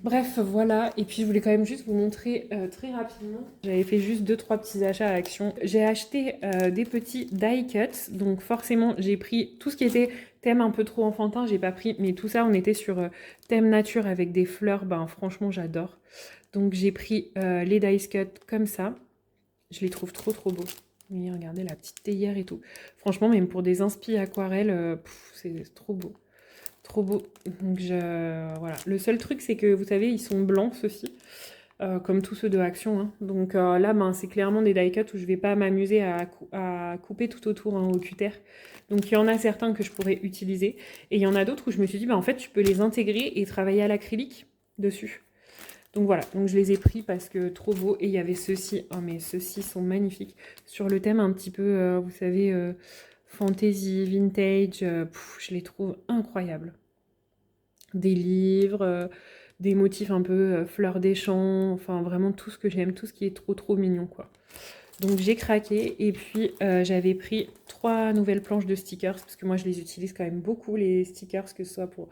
Bref, voilà. Et puis, je voulais quand même juste vous montrer très rapidement. J'avais fait juste 2-3 petits achats à Action. J'ai acheté des petits die cuts. Donc, forcément, j'ai pris tout ce qui était thème un peu trop enfantin. J'ai pas pris, mais tout ça, on était sur thème nature avec des fleurs. Ben, franchement, j'adore. Donc, j'ai pris les die cuts comme ça. Je les trouve trop, trop beaux. Oui, regardez la petite théière et tout. Franchement, même pour des inspi aquarelles, c'est trop beau. Trop beau. Donc voilà. Le seul truc, c'est que vous savez, ils sont blancs ceux-ci, comme tous ceux de Action, hein. Donc là, ben, c'est clairement des die cuts où je vais pas m'amuser à couper tout autour, hein, au cutter. Donc il y en a certains que je pourrais utiliser, et il y en a d'autres où je me suis dit, ben, en fait, tu peux les intégrer et travailler à l'acrylique dessus. Donc voilà, donc je les ai pris parce que trop beau. Et il y avait ceux-ci, oh mais ceux-ci sont magnifiques, sur le thème un petit peu, vous savez, fantasy, vintage, je les trouve incroyables. Des livres, des motifs un peu fleurs des champs, enfin vraiment tout ce que j'aime, tout ce qui est trop trop mignon, quoi. Donc j'ai craqué, et puis j'avais pris 3 nouvelles planches de stickers, parce que moi je les utilise quand même beaucoup, les stickers, que ce soit pour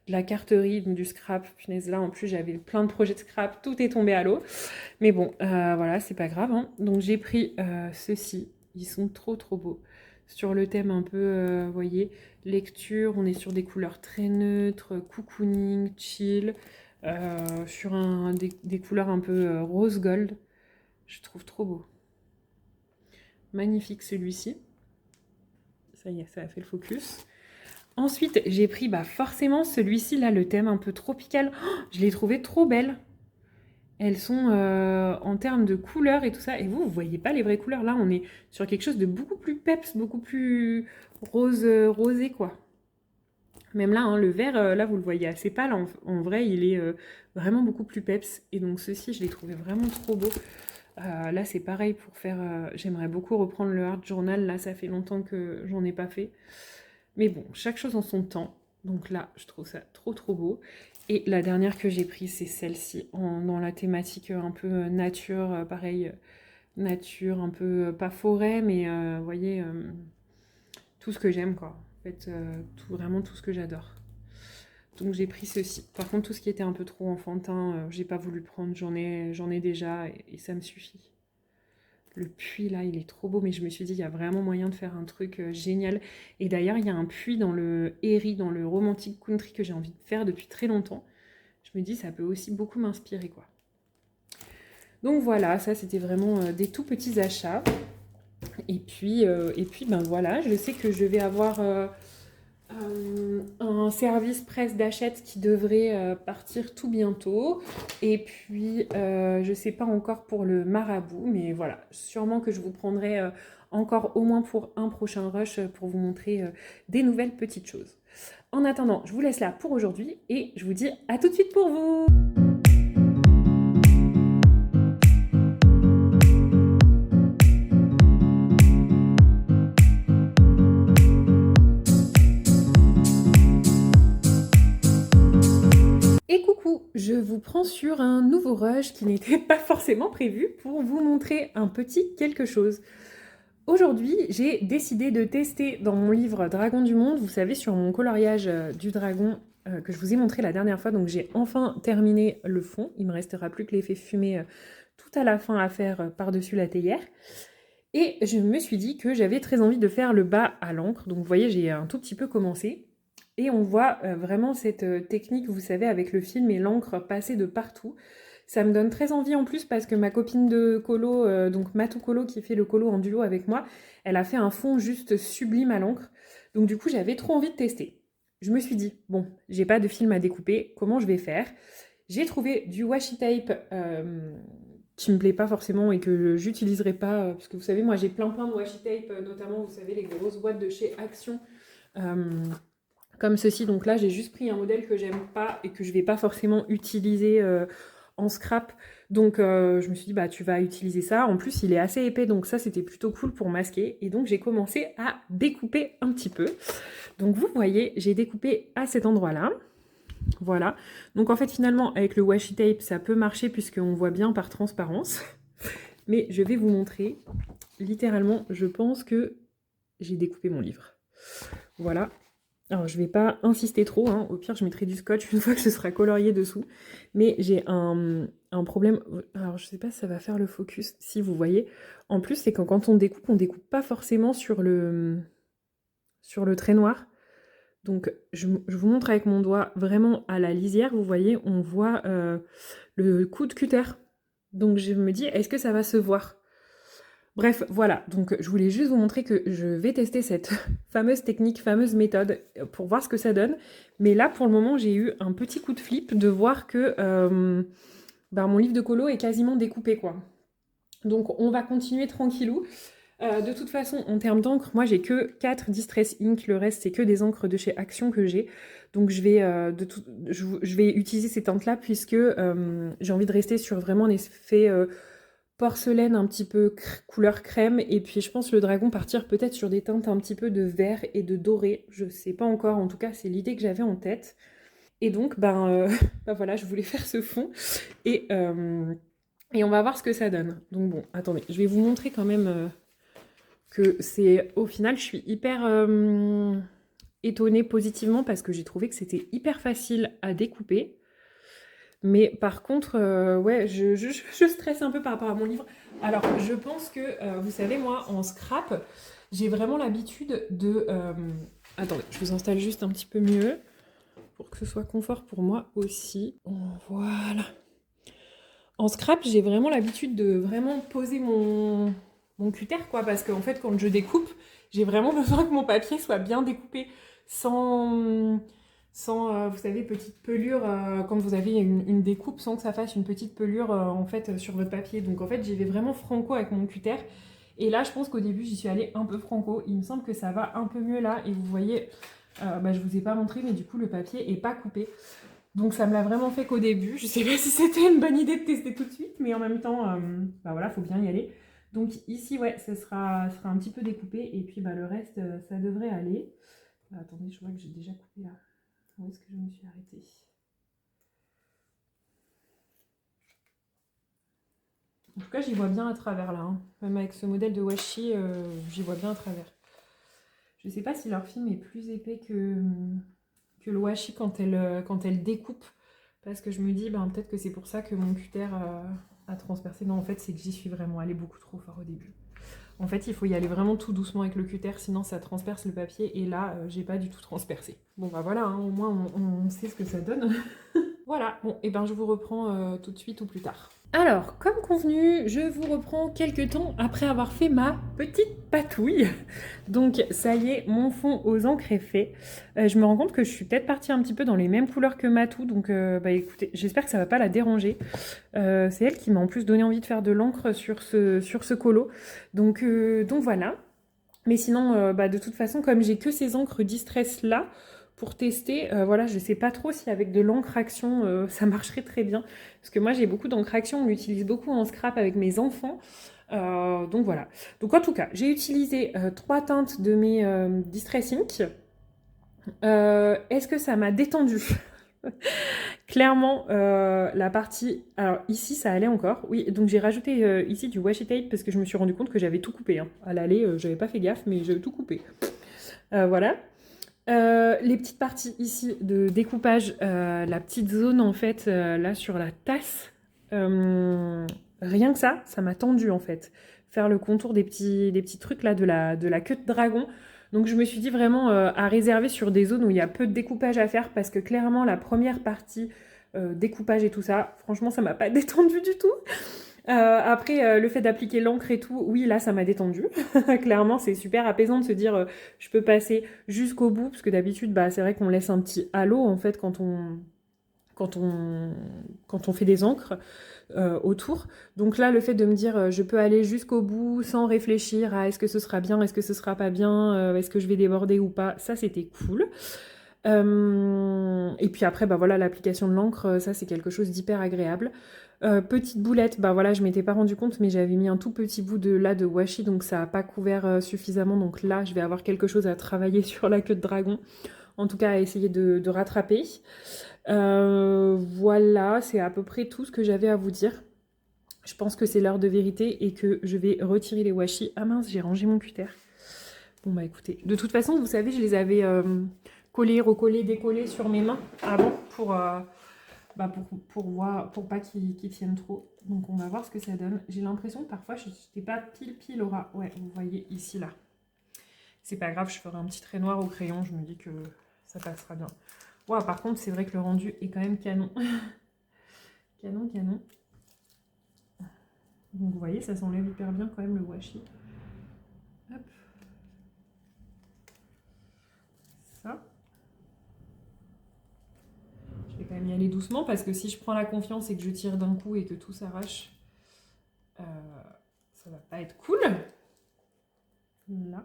de la carterie, du scrap. Punaise, là en plus j'avais plein de projets de scrap, tout est tombé à l'eau. Mais bon, voilà, c'est pas grave, hein. Donc j'ai pris ceux-ci, ils sont trop trop beaux. Sur le thème un peu, vous voyez, lecture, on est sur des couleurs très neutres, cocooning, chill, sur des couleurs un peu rose gold. Je trouve trop beau. Magnifique celui-ci. Ça y est, ça a fait le focus. Ensuite, j'ai pris forcément celui-ci, là, le thème un peu tropical. Oh, je l'ai trouvé trop belle. Elles sont en termes de couleurs et tout ça. Et vous voyez pas les vraies couleurs. Là, on est sur quelque chose de beaucoup plus peps, beaucoup plus rosé, quoi. Même là, hein, le vert, là, vous le voyez assez pâle. En vrai, il est vraiment beaucoup plus peps. Et donc, ceci, je l'ai trouvé vraiment trop beau. Là, c'est pareil pour faire... j'aimerais beaucoup reprendre le art journal. Là, ça fait longtemps que j'en ai pas fait. Mais bon, chaque chose en son temps. Donc là, je trouve ça trop, trop beau. Et la dernière que j'ai prise, c'est celle-ci, dans la thématique un peu nature, pareil, nature, un peu, pas forêt, mais vous voyez, tout ce que j'aime, quoi. En fait, vraiment tout ce que j'adore. Donc j'ai pris ceci. Par contre, tout ce qui était un peu trop enfantin, j'ai pas voulu prendre, j'en ai déjà, et ça me suffit. Le puits là, il est trop beau, mais je me suis dit, il y a vraiment moyen de faire un truc génial. Et d'ailleurs, il y a un puits dans le Erie, dans le Romantic Country, que j'ai envie de faire depuis très longtemps. Je me dis, ça peut aussi beaucoup m'inspirer, quoi. Donc voilà, ça c'était vraiment des tout petits achats. Et puis ben voilà, je sais que je vais avoir un service presse d'achète qui devrait partir tout bientôt. Et puis, je sais pas encore pour le marabout, mais voilà, sûrement que je vous prendrai encore au moins pour un prochain rush pour vous montrer des nouvelles petites choses. En attendant, je vous laisse là pour aujourd'hui et je vous dis à tout de suite pour vous. Je vous prends sur un nouveau rush qui n'était pas forcément prévu pour vous montrer un petit quelque chose. Aujourd'hui, j'ai décidé de tester dans mon livre Dragon du Monde, vous savez, sur mon coloriage du dragon que je vous ai montré la dernière fois. Donc j'ai enfin terminé le fond. Il me restera plus que l'effet fumé tout à la fin à faire par-dessus la théière. Et je me suis dit que j'avais très envie de faire le bas à l'encre. Donc vous voyez, j'ai un tout petit peu commencé. Et on voit vraiment cette technique, vous savez, avec le film et l'encre passer de partout. Ça me donne très envie en plus parce que ma copine de colo, donc Matou Colo, qui fait le colo en duo avec moi, elle a fait un fond juste sublime à l'encre. Donc du coup, j'avais trop envie de tester. Je me suis dit, bon, j'ai pas de film à découper, comment je vais faire? J'ai trouvé du washi tape qui me plaît pas forcément et que j'utiliserai pas, parce que vous savez, moi j'ai plein de washi tape, notamment, vous savez, les grosses boîtes de chez Action, comme ceci. Donc là, j'ai juste pris un modèle que j'aime pas et que je vais pas forcément utiliser en scrap. Donc je me suis dit, bah tu vas utiliser ça. En plus, il est assez épais, donc ça, c'était plutôt cool pour masquer. Et donc, j'ai commencé à découper un petit peu. Donc, vous voyez, j'ai découpé à cet endroit-là. Voilà. Donc, en fait, finalement, avec le washi tape, ça peut marcher puisqu'on voit bien par transparence. Mais je vais vous montrer. Littéralement, je pense que j'ai découpé mon livre. Voilà. Alors, je vais pas insister trop, hein. Au pire, je mettrai du scotch une fois que ce sera colorié dessous. Mais j'ai un problème. Alors, je sais pas si ça va faire le focus, si vous voyez. En plus, c'est quand on découpe pas forcément sur le trait noir. Donc, je vous montre avec mon doigt vraiment à la lisière. Vous voyez, on voit le coup de cutter. Donc, je me dis, est-ce que ça va se voir? Bref, voilà, donc je voulais juste vous montrer que je vais tester cette fameuse technique, fameuse méthode pour voir ce que ça donne. Mais là, pour le moment, j'ai eu un petit coup de flip de voir que mon livre de colo est quasiment découpé, quoi. Donc, on va continuer tranquillou. De toute façon, en termes d'encre, moi, j'ai que 4 Distress Ink. Le reste, c'est que des encres de chez Action que j'ai. Donc, je vais utiliser ces teintes-là puisque j'ai envie de rester sur vraiment un effet... porcelaine un petit peu couleur crème, et puis je pense le dragon partir peut-être sur des teintes un petit peu de vert et de doré, je sais pas encore, en tout cas c'est l'idée que j'avais en tête. Et donc voilà, je voulais faire ce fond et on va voir ce que ça donne. Donc bon, attendez, je vais vous montrer quand même que c'est, au final, je suis hyper étonnée positivement parce que j'ai trouvé que c'était hyper facile à découper. Mais par contre, ouais, je stresse un peu par rapport à mon livre. Alors, je pense que, vous savez, moi, en scrap, j'ai vraiment l'habitude de... Attendez, je vous installe juste un petit peu mieux pour que ce soit confort pour moi aussi. Voilà. En scrap, j'ai vraiment l'habitude de vraiment poser mon cutter, quoi, parce qu'en fait, quand je découpe, j'ai vraiment besoin que mon papier soit bien découpé sans vous savez, petite pelure, quand vous avez une découpe, sans que ça fasse une petite pelure, en fait, sur votre papier. Donc, en fait, j'y vais vraiment franco avec mon cutter. Et là, je pense qu'au début, j'y suis allée un peu franco. Il me semble que ça va un peu mieux là. Et vous voyez, je vous ai pas montré, mais du coup, le papier est pas coupé. Donc, ça me l'a vraiment fait qu'au début. Je sais pas si c'était une bonne idée de tester tout de suite, mais en même temps, voilà, faut bien y aller. Donc, ici, ouais, ça sera un petit peu découpé. Et puis, le reste, ça devrait aller. Attendez, je vois que j'ai déjà coupé là. Où est-ce que je me suis arrêtée? En tout cas, j'y vois bien à travers là. Hein. Même avec ce modèle de washi, j'y vois bien à travers. Je ne sais pas si leur film est plus épais que le washi quand elle découpe. Parce que je me dis, peut-être que c'est pour ça que mon cutter a transpercé. Non, en fait, c'est que j'y suis vraiment allée beaucoup trop fort au début. En fait, il faut y aller vraiment tout doucement avec le cutter, sinon ça transperce le papier. Et là, j'ai pas du tout transpercé. Bon, voilà, hein, au moins on sait ce que ça donne. Voilà, bon, et je vous reprends tout de suite ou plus tard. Alors, comme convenu, je vous reprends quelques temps après avoir fait ma petite patouille. Donc, ça y est, mon fond aux encres est fait. Je me rends compte que je suis peut-être partie un petit peu dans les mêmes couleurs que Matou. Donc, écoutez, j'espère que ça va pas la déranger. C'est elle qui m'a en plus donné envie de faire de l'encre sur ce colo. Donc voilà. Mais sinon, de toute façon, comme j'ai que ces encres Distress là, pour tester, voilà, je sais pas trop si avec de l'encre action, ça marcherait très bien. Parce que moi, j'ai beaucoup d'encre action, on l'utilise beaucoup en scrap avec mes enfants. Donc voilà. Donc en tout cas, j'ai utilisé 3 teintes de mes Distress Ink. Est-ce que ça m'a détendu? Clairement, la partie... Alors ici, ça allait encore. Oui, donc j'ai rajouté ici du washi tape parce que je me suis rendu compte que j'avais tout coupé. Hein. À l'aller, j'avais pas fait gaffe, mais j'avais tout coupé. Voilà. Les petites parties ici de découpage, la petite zone en fait là sur la tasse, rien que ça m'a tendu en fait. Faire le contour des petits trucs là de la queue de dragon. Donc je me suis dit vraiment à réserver sur des zones où il y a peu de découpage à faire parce que clairement la première partie découpage et tout ça, franchement ça m'a pas détendu du tout. Après, le fait d'appliquer l'encre et tout, oui, là, ça m'a détendu. Clairement, c'est super apaisant de se dire je peux passer jusqu'au bout, parce que d'habitude, c'est vrai qu'on laisse un petit halo, en fait, quand on fait des encres autour. Donc là, le fait de me dire je peux aller jusqu'au bout sans réfléchir à est-ce que ce sera bien, est-ce que ce sera pas bien, est-ce que je vais déborder ou pas, ça, c'était cool. Et puis après, bah voilà, l'application de l'encre, ça c'est quelque chose d'hyper agréable. Petite boulette, bah voilà, je m'étais pas rendu compte, mais j'avais mis un tout petit bout de washi, donc ça a pas couvert suffisamment. Donc là, je vais avoir quelque chose à travailler sur la queue de dragon. En tout cas, à essayer de rattraper. Voilà, c'est à peu près tout ce que j'avais à vous dire. Je pense que c'est l'heure de vérité et que je vais retirer les washi. Ah mince, j'ai rangé mon cutter. Bon bah écoutez, de toute façon, vous savez, je les avais collés, recollés, décollés sur mes mains avant pour voir, pour pas qu'ils tiennent trop. Donc on va voir ce que ça donne. J'ai l'impression que parfois je n'étais pas pile au ras. Ouais, vous voyez ici là. C'est pas grave, je ferai un petit trait noir au crayon, je me dis que ça passera bien. Wow, par contre, c'est vrai que le rendu est quand même canon. Canon. Donc vous voyez, ça s'enlève hyper bien quand même le washi. Hop. Ça. Je vais quand même y aller doucement parce que si je prends la confiance et que je tire d'un coup et que tout s'arrache, ça va pas être cool. Là.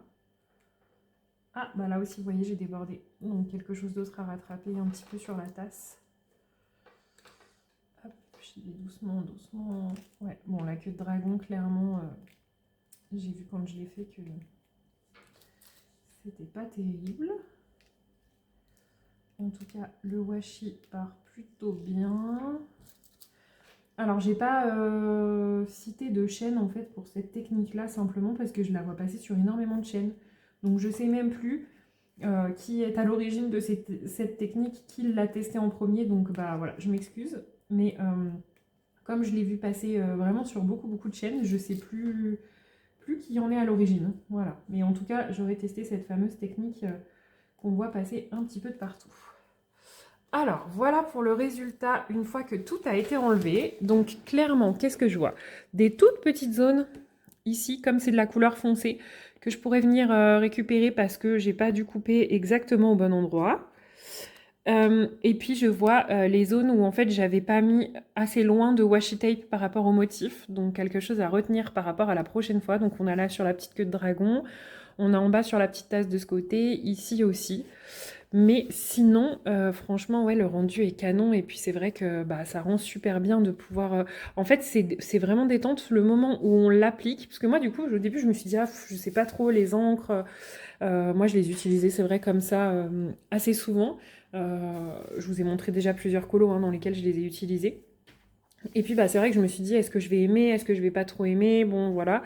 Ah, bah là aussi, vous voyez, j'ai débordé. Donc quelque chose d'autre à rattraper un petit peu sur la tasse. Hop, j'y vais doucement. Ouais, bon, la queue de dragon, clairement, j'ai vu quand je l'ai fait que c'était pas terrible. En tout cas, le washi part plutôt bien. Alors, j'ai pas cité de chaîne en fait pour cette technique-là, simplement parce que je la vois passer sur énormément de chaînes. Donc, je sais même plus qui est à l'origine de cette technique, qui l'a testée en premier. Donc, bah voilà, je m'excuse. Mais comme je l'ai vu passer vraiment sur beaucoup de chaînes, je sais plus qui en est à l'origine. Voilà. Mais en tout cas, j'aurais testé cette fameuse technique qu'on voit passer un petit peu de partout. Alors, voilà pour le résultat une fois que tout a été enlevé. Donc, clairement, qu'est-ce que je vois? Des toutes petites zones ici, comme c'est de la couleur foncée, que je pourrais venir récupérer parce que j'ai pas dû couper exactement au bon endroit. Et puis, je vois les zones où en fait, j'avais pas mis assez loin de washi tape par rapport au motif. Donc, quelque chose à retenir par rapport à la prochaine fois. Donc, on a là sur la petite queue de dragon. On a en bas sur la petite tasse de ce côté, ici aussi. Mais sinon, franchement, ouais, le rendu est canon. Et puis c'est vrai que bah, ça rend super bien de pouvoir... En fait, c'est vraiment détente le moment où on l'applique. Parce que moi, du coup, au début, je me suis dit, ah, je sais pas trop, les encres. Moi, je les utilisais, c'est vrai, comme ça, assez souvent. Je vous ai montré déjà plusieurs colos dans lesquels je les ai utilisés. Et puis, bah, c'est vrai que je me suis dit, est-ce que je vais aimer? Est-ce que je vais pas trop aimer? Bon, voilà.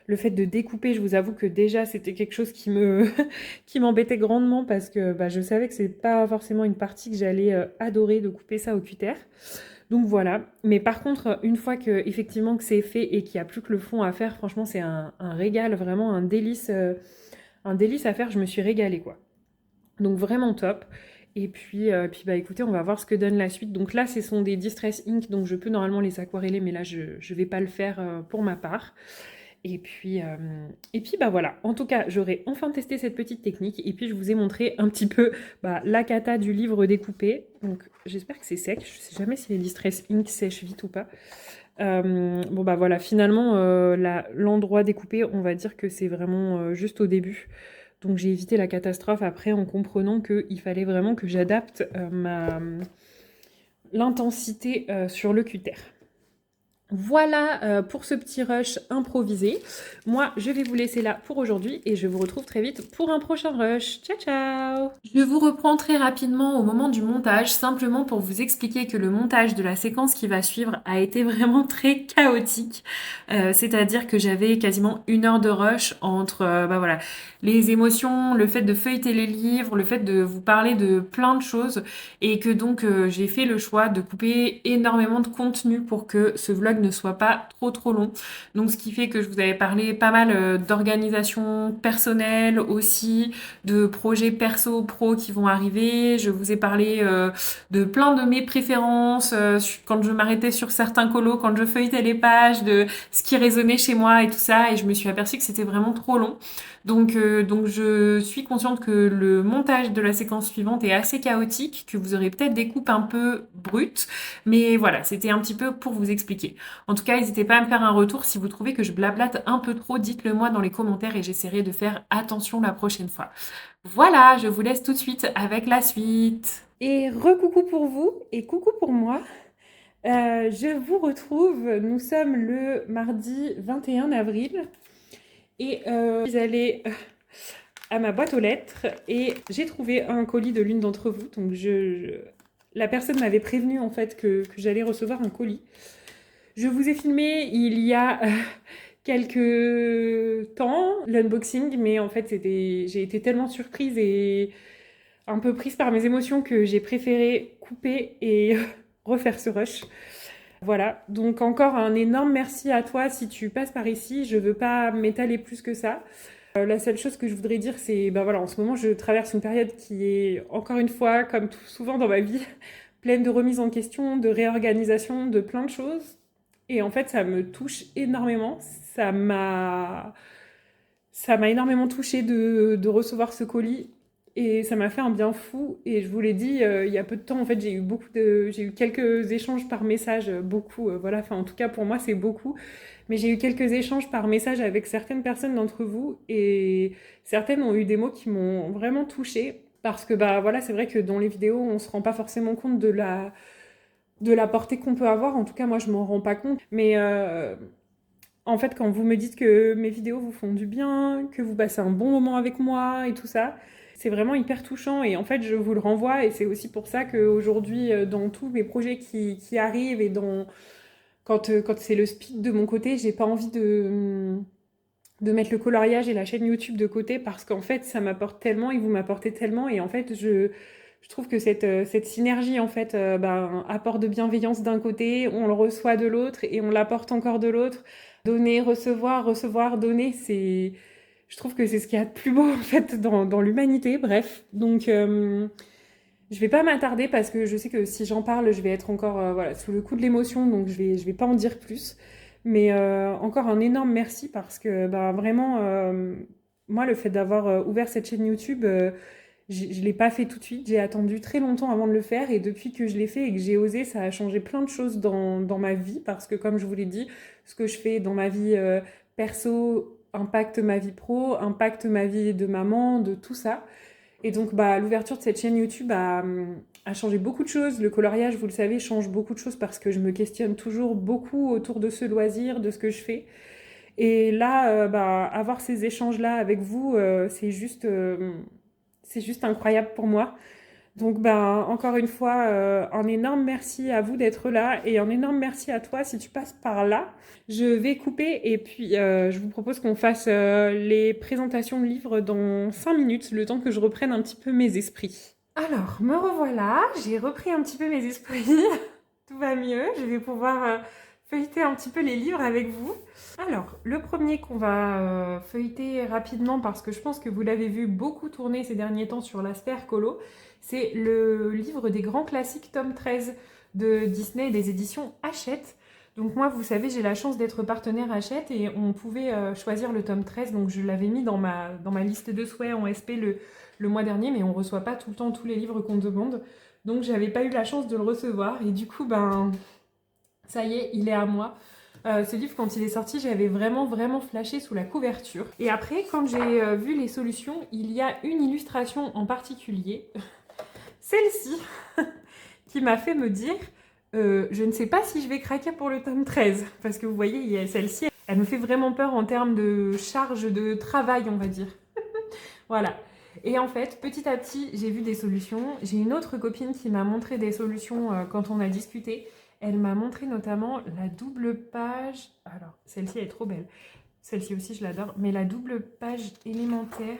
Le fait de découper, je vous avoue que déjà, c'était quelque chose qui qui m'embêtait grandement parce que bah, je savais que c'est pas forcément une partie que j'allais adorer de couper ça au cutter. Donc voilà. Mais par contre, une fois que effectivement que c'est fait et qu'il n'y a plus que le fond à faire, franchement, c'est un régal, vraiment un délice à faire. Je me suis régalée, quoi. Donc vraiment top. Et puis bah écoutez, on va voir ce que donne la suite. Donc là, ce sont des Distress Ink, donc je peux normalement les aquareller, mais là, je vais pas le faire pour ma part. Et puis bah voilà, en tout cas, j'aurais enfin testé cette petite technique et puis je vous ai montré un petit peu bah, la cata du livre découpé. Donc j'espère que c'est sec, je sais jamais si les Distress Ink sèchent vite ou pas. Bon bah voilà, finalement, l'endroit découpé, on va dire que c'est vraiment juste au début. Donc j'ai évité la catastrophe après en comprenant qu'il fallait vraiment que j'adapte l'intensité sur le cutter. Voilà pour ce petit rush improvisé. Moi, je vais vous laisser là pour aujourd'hui et je vous retrouve très vite pour un prochain rush. Ciao, ciao! Je vous reprends très rapidement au moment du montage, simplement pour vous expliquer que le montage de la séquence qui va suivre a été vraiment très chaotique. C'est-à-dire que j'avais quasiment 1 heure de rush entre bah voilà, les émotions, le fait de feuilleter les livres, le fait de vous parler de plein de choses et que donc j'ai fait le choix de couper énormément de contenu pour que ce vlog ne soit pas trop long. Donc ce qui fait que je vous avais parlé pas mal d'organisation personnelle aussi, de projets perso pro qui vont arriver. Je vous ai parlé de plein de mes préférences quand je m'arrêtais sur certains colos, quand je feuilletais les pages, de ce qui résonnait chez moi et tout ça. Et je me suis aperçue que c'était vraiment trop long. Donc je suis consciente que le montage de la séquence suivante est assez chaotique, que vous aurez peut-être des coupes un peu brutes, mais voilà, c'était un petit peu pour vous expliquer. En tout cas, n'hésitez pas à me faire un retour si vous trouvez que je blablate un peu trop, dites-le moi dans les commentaires et j'essaierai de faire attention la prochaine fois. Voilà, je vous laisse tout de suite avec la suite. Et re-coucou pour vous et coucou pour moi. Je vous retrouve, nous sommes le mardi 21 avril et je suis allée à ma boîte aux lettres et j'ai trouvé un colis de l'une d'entre vous. Donc la personne m'avait prévenu en fait que j'allais recevoir un colis. Je vous ai filmé il y a quelques temps l'unboxing, mais en fait j'ai été tellement surprise et un peu prise par mes émotions que j'ai préféré couper et refaire ce rush. Voilà, donc encore un énorme merci à toi si tu passes par ici. Je veux pas m'étaler plus que ça. La seule chose que je voudrais dire, c'est, ben voilà, en ce moment, je traverse une période qui est, encore une fois, comme tout souvent dans ma vie, pleine de remises en question, de réorganisation, de plein de choses. Et en fait, ça me touche énormément. Ça m'a énormément touchée de recevoir ce colis. Et ça m'a fait un bien fou. Et je vous l'ai dit, il y a peu de temps, en fait, j'ai eu quelques échanges par message, beaucoup, voilà, enfin, en tout cas, pour moi, c'est beaucoup. Mais j'ai eu quelques échanges par message avec certaines personnes d'entre vous. Et certaines ont eu des mots qui m'ont vraiment touchée. Parce que, bah, voilà, c'est vrai que dans les vidéos, on se rend pas forcément compte de la portée qu'on peut avoir. En tout cas, moi, je m'en rends pas compte. Mais en fait, quand vous me dites que mes vidéos vous font du bien, que vous passez un bon moment avec moi et tout ça, c'est vraiment hyper touchant. Et en fait, je vous le renvoie. Et c'est aussi pour ça qu'aujourd'hui, dans tous mes projets qui arrivent et quand c'est le speed de mon côté, j'ai pas envie de mettre le coloriage et la chaîne YouTube de côté parce qu'en fait, ça m'apporte tellement et vous m'apportez tellement. Et en fait, je trouve que cette synergie, en fait, ben, apporte de bienveillance d'un côté, on le reçoit de l'autre et on l'apporte encore de l'autre. Donner, recevoir, recevoir, donner, je trouve que c'est ce qu'il y a de plus beau, en fait, dans l'humanité. Bref, donc je vais pas m'attarder parce que je sais que si j'en parle, je vais être encore voilà, sous le coup de l'émotion, donc je vais pas en dire plus. Mais encore un énorme merci parce que bah, vraiment, moi, le fait d'avoir ouvert cette chaîne YouTube, je l'ai pas fait tout de suite. J'ai attendu très longtemps avant de le faire et depuis que je l'ai fait et que j'ai osé, ça a changé plein de choses dans ma vie parce que, comme je vous l'ai dit, ce que je fais dans ma vie perso impacte ma vie pro, impacte ma vie de maman, de tout ça. Et donc, bah, l'ouverture de cette chaîne YouTube a changé beaucoup de choses. Le coloriage, vous le savez, change beaucoup de choses parce que je me questionne toujours beaucoup autour de ce loisir, de ce que je fais. Et là, bah, avoir ces échanges-là avec vous, c'est juste incroyable pour moi. Donc, ben, encore une fois, un énorme merci à vous d'être là et un énorme merci à toi si tu passes par là. Je vais couper et puis je vous propose qu'on fasse les présentations de livres dans 5 minutes, le temps que je reprenne un petit peu mes esprits. Alors, me revoilà, j'ai repris un petit peu mes esprits, tout va mieux, je vais pouvoir feuilleter un petit peu les livres avec vous. Alors, le premier qu'on va feuilleter rapidement parce que je pense que vous l'avez vu beaucoup tourner ces derniers temps sur l'Aspercolo, c'est le livre des grands classiques tome 13 de Disney et des éditions Hachette. Donc moi, vous savez, j'ai la chance d'être partenaire Hachette et on pouvait choisir le tome 13, donc je l'avais mis dans ma liste de souhaits en SP le mois dernier, mais on ne reçoit pas tout le temps tous les livres qu'on demande, donc j'avais pas eu la chance de le recevoir et du coup, ben, ça y est, il est à moi. Ce livre, quand il est sorti, j'avais vraiment flashé sous la couverture. Et après, quand j'ai vu les solutions, il y a une illustration en particulier, celle-ci, qui m'a fait me dire je ne sais pas si je vais craquer pour le tome 13. Parce que vous voyez, celle-ci, elle me fait vraiment peur en termes de charge de travail, on va dire. Voilà. Et en fait, petit à petit, j'ai vu des solutions. J'ai une autre copine qui m'a montré des solutions quand on a discuté. Elle m'a montré notamment la double page. Alors, celle-ci est trop belle. Celle-ci aussi, je l'adore. Mais la double page élémentaire.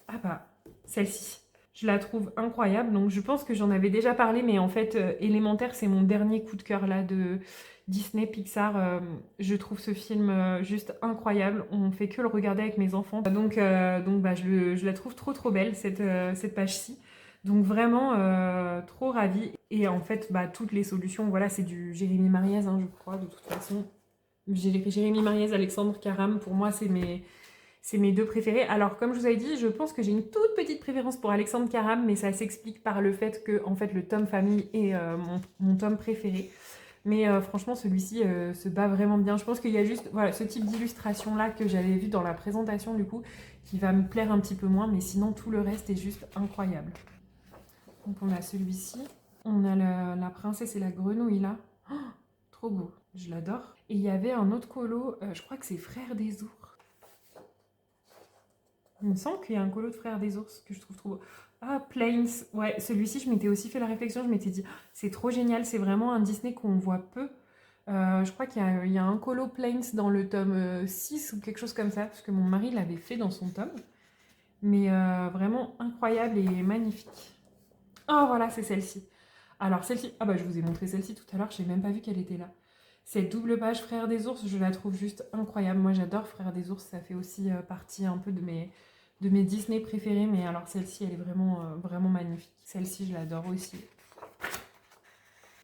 Ah bah, celle-ci. Je la trouve incroyable. Donc, je pense que j'en avais déjà parlé. Mais en fait, Élémentaire, c'est mon dernier coup de cœur là de Disney, Pixar. Je trouve ce film juste incroyable. On fait que le regarder avec mes enfants. Donc bah, je la trouve trop belle, cette page-ci. Donc vraiment, trop ravie. Et en fait, bah, toutes les solutions, voilà, c'est du Jérémy Mariez, hein, je crois, de toute façon. Jérémy Mariez, Alexandre Caram, pour moi, c'est mes deux préférés. Alors, comme je vous avais dit, je pense que j'ai une toute petite préférence pour Alexandre Caram, mais ça s'explique par le fait que, en fait, le tome famille est mon tome préféré. Mais franchement, celui-ci se bat vraiment bien. Je pense qu'il y a juste voilà, ce type d'illustration-là que j'avais vu dans la présentation, du coup, qui va me plaire un petit peu moins. Mais sinon, tout le reste est juste incroyable. Donc, on a celui-ci. On a la princesse et la grenouille, là. Oh, trop beau. Je l'adore. Et il y avait un autre colo, je crois que c'est Frères des ours. Il me semble qu'il y a un colo de Frères des ours que je trouve trop beau. Ah, Planes. Ouais, celui-ci, je m'étais aussi fait la réflexion. Je m'étais dit, c'est trop génial. C'est vraiment un Disney qu'on voit peu. Je crois qu'il y a un colo Planes dans le tome 6 ou quelque chose comme ça. Parce que mon mari l'avait fait dans son tome. Mais vraiment incroyable et magnifique. Oh, voilà, c'est celle-ci. Alors, celle-ci... Ah bah, je vous ai montré celle-ci tout à l'heure. Je n'ai même pas vu qu'elle était là. Cette double page Frères des ours, je la trouve juste incroyable. Moi, j'adore Frères des ours. Ça fait aussi partie un peu de mes Disney préférés. Mais alors, celle-ci, elle est vraiment, vraiment magnifique. Celle-ci, je l'adore aussi.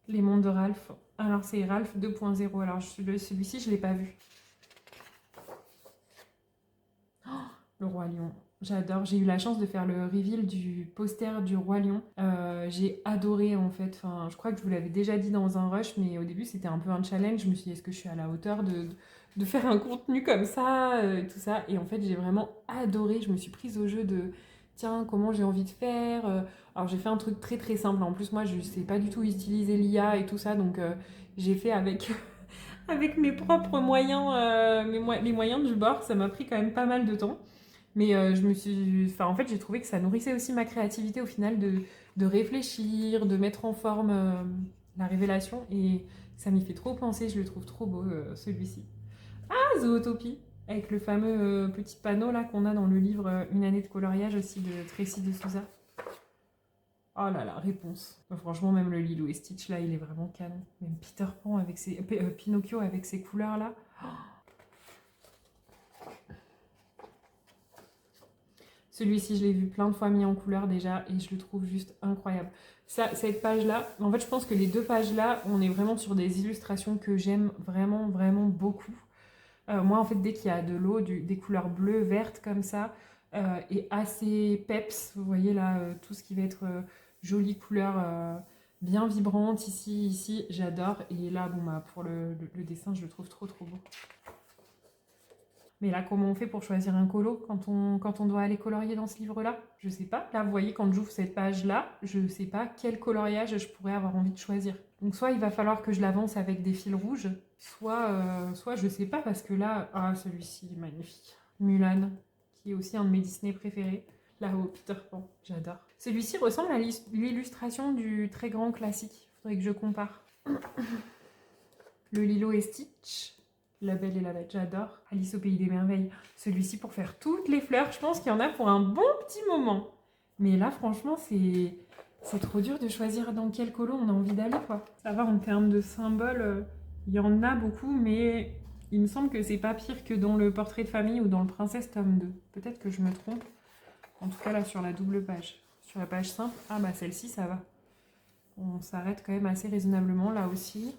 Les mondes de Ralph. Alors, c'est Ralph 2.0. Alors, celui-ci, je ne l'ai pas vu. Oh, le Roi Lion. J'adore. J'ai eu la chance de faire le reveal du poster du Roi Lion. J'ai adoré en fait. Enfin, je crois que je vous l'avais déjà dit dans un rush, mais au début c'était un peu un challenge. Je me suis dit, est-ce que je suis à la hauteur de faire un contenu comme ça et tout ça. Et en fait, j'ai vraiment adoré. Je me suis prise au jeu de tiens, comment j'ai envie de faire. Alors, j'ai fait un truc très très simple. En plus, moi, je ne sais pas du tout utiliser l'IA et tout ça. Donc, j'ai fait avec, avec mes propres moyens, les moyens du bord. Ça m'a pris quand même pas mal de temps. Mais je me suis... Enfin, en fait, j'ai trouvé que ça nourrissait aussi ma créativité au final de réfléchir, de mettre en forme la révélation. Et ça m'y fait trop penser, je le trouve trop beau, celui-ci. Ah, Zootopie, avec le fameux petit panneau là qu'on a dans le livre Une année de coloriage aussi de Tracy de Souza. Oh là là, réponse. Enfin, franchement, même le Lilo et Stitch là, il est vraiment canon. Même Peter Pan avec ses... Pinocchio avec ses couleurs là. Oh. Celui-ci, je l'ai vu plein de fois mis en couleur déjà et je le trouve juste incroyable. Cette page-là, en fait, je pense que les deux pages-là, on est vraiment sur des illustrations que j'aime vraiment, vraiment beaucoup. Moi, en fait, dès qu'il y a de l'eau, des couleurs bleues, vertes comme ça, et assez peps, vous voyez là, tout ce qui va être jolie couleur bien vibrante ici, j'adore. Et là, bon, bah, pour le dessin, je le trouve trop, trop beau. Mais là, comment on fait pour choisir un colo quand on doit aller colorier dans ce livre-là? Je sais pas. Là, vous voyez, quand j'ouvre cette page-là, je sais pas quel coloriage je pourrais avoir envie de choisir. Donc, soit il va falloir que je l'avance avec des fils rouges, soit je sais pas, parce que là... Ah, celui-ci est magnifique. Mulan, qui est aussi un de mes Disney préférés. Là-haut, Peter Pan, j'adore. Celui-ci ressemble à l'illustration du très grand classique. Faudrait que je compare. Le Lilo et Stitch. La Belle et la Bête, j'adore. Alice au Pays des Merveilles. Celui-ci pour faire toutes les fleurs, je pense qu'il y en a pour un bon petit moment. Mais là, franchement, c'est trop dur de choisir dans quel colo on a envie d'aller, quoi. Ça va, en termes de symboles, il y en a beaucoup, mais il me semble que c'est pas pire que dans le Portrait de famille ou dans le Princesse tome 2. Peut-être que je me trompe. En tout cas, là, sur la double page. Sur la page simple, ah bah celle-ci, ça va. On s'arrête quand même assez raisonnablement, là aussi.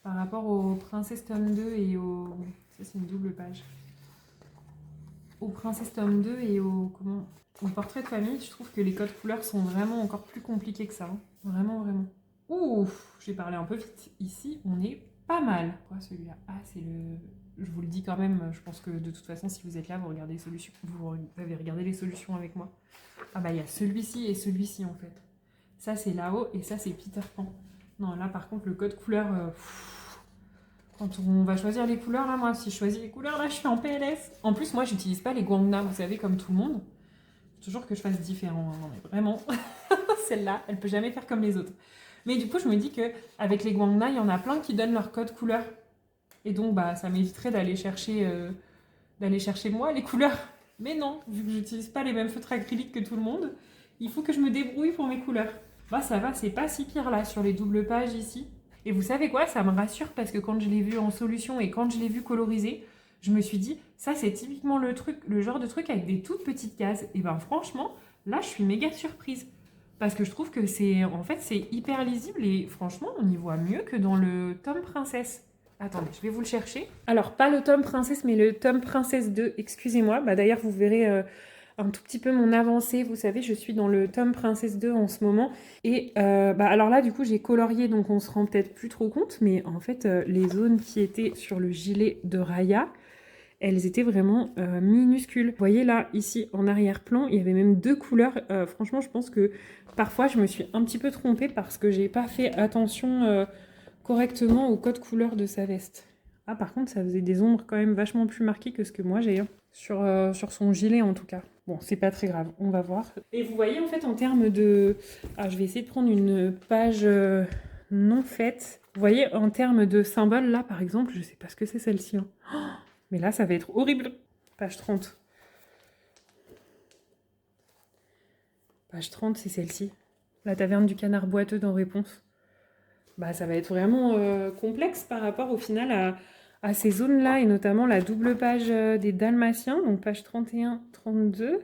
Par rapport au Princesse tome 2 et au... Ça, c'est une double page. Au Princesse tome 2 et au Portrait de famille, je trouve que les codes couleurs sont vraiment encore plus compliqués que ça. Hein. Vraiment, vraiment. Ouf, j'ai parlé un peu vite. Ici, on est pas mal. Quoi, celui-là? Ah, c'est le... Je vous le dis quand même, je pense que de toute façon, si vous êtes là, vous regardez les solutions. Vous avez regardé les solutions avec moi. Ah bah, il y a celui-ci et celui-ci, en fait. Ça, c'est là-haut et ça, c'est Peter Pan. Non, là, par contre, le code couleur... Quand on va choisir les couleurs, là, moi, si je choisis les couleurs, là, je suis en PLS. En plus, moi, j'utilise pas les Guangna, vous savez, comme tout le monde. Faut toujours que je fasse différent. Non, mais vraiment, celle-là, elle peut jamais faire comme les autres. Mais du coup, je me dis qu'avec les Guangna, il y en a plein qui donnent leur code couleur. Et donc, bah, ça m'éviterait d'aller chercher moi les couleurs. Mais non, vu que j'utilise pas les mêmes feutres acryliques que tout le monde, il faut que je me débrouille pour mes couleurs. Bah, ça va, c'est pas si pire, là, sur les doubles pages, ici. Et vous savez quoi, ça me rassure parce que quand je l'ai vu en solution et quand je l'ai vu colorisé, je me suis dit, ça c'est typiquement le genre de truc avec des toutes petites cases. Et ben franchement, là je suis méga surprise. Parce que je trouve que c'est hyper lisible et franchement, on y voit mieux que dans le tome Princesse. Attendez, je vais vous le chercher. Alors, pas le tome Princesse, mais le tome Princesse 2, excusez-moi. Bah, d'ailleurs, vous verrez un tout petit peu mon avancée. Vous savez, je suis dans le tome Princesse 2 en ce moment. Et alors là, du coup, j'ai colorié, donc on se rend peut-être plus trop compte. Mais en fait, les zones qui étaient sur le gilet de Raya, elles étaient vraiment minuscules. Vous voyez là, ici, en arrière-plan, il y avait même 2 couleurs. Franchement, je pense que parfois, je me suis un petit peu trompée parce que j'ai pas fait attention correctement au code couleur de sa veste. Ah, par contre, ça faisait des ombres quand même vachement plus marquées que ce que moi j'ai, hein. Sur son gilet en tout cas. Bon, c'est pas très grave, on va voir. Et vous voyez en fait en termes de... Alors je vais essayer de prendre une page non faite. Vous voyez en termes de symboles là par exemple, je sais pas ce que c'est celle-ci, hein. Oh, mais là ça va être horrible. Page 30. Page 30 c'est celle-ci. La taverne du canard boiteux dans Réponse. Bah ça va être vraiment complexe par rapport au final à ces zones-là, et notamment la double page des Dalmatiens, donc page 31-32.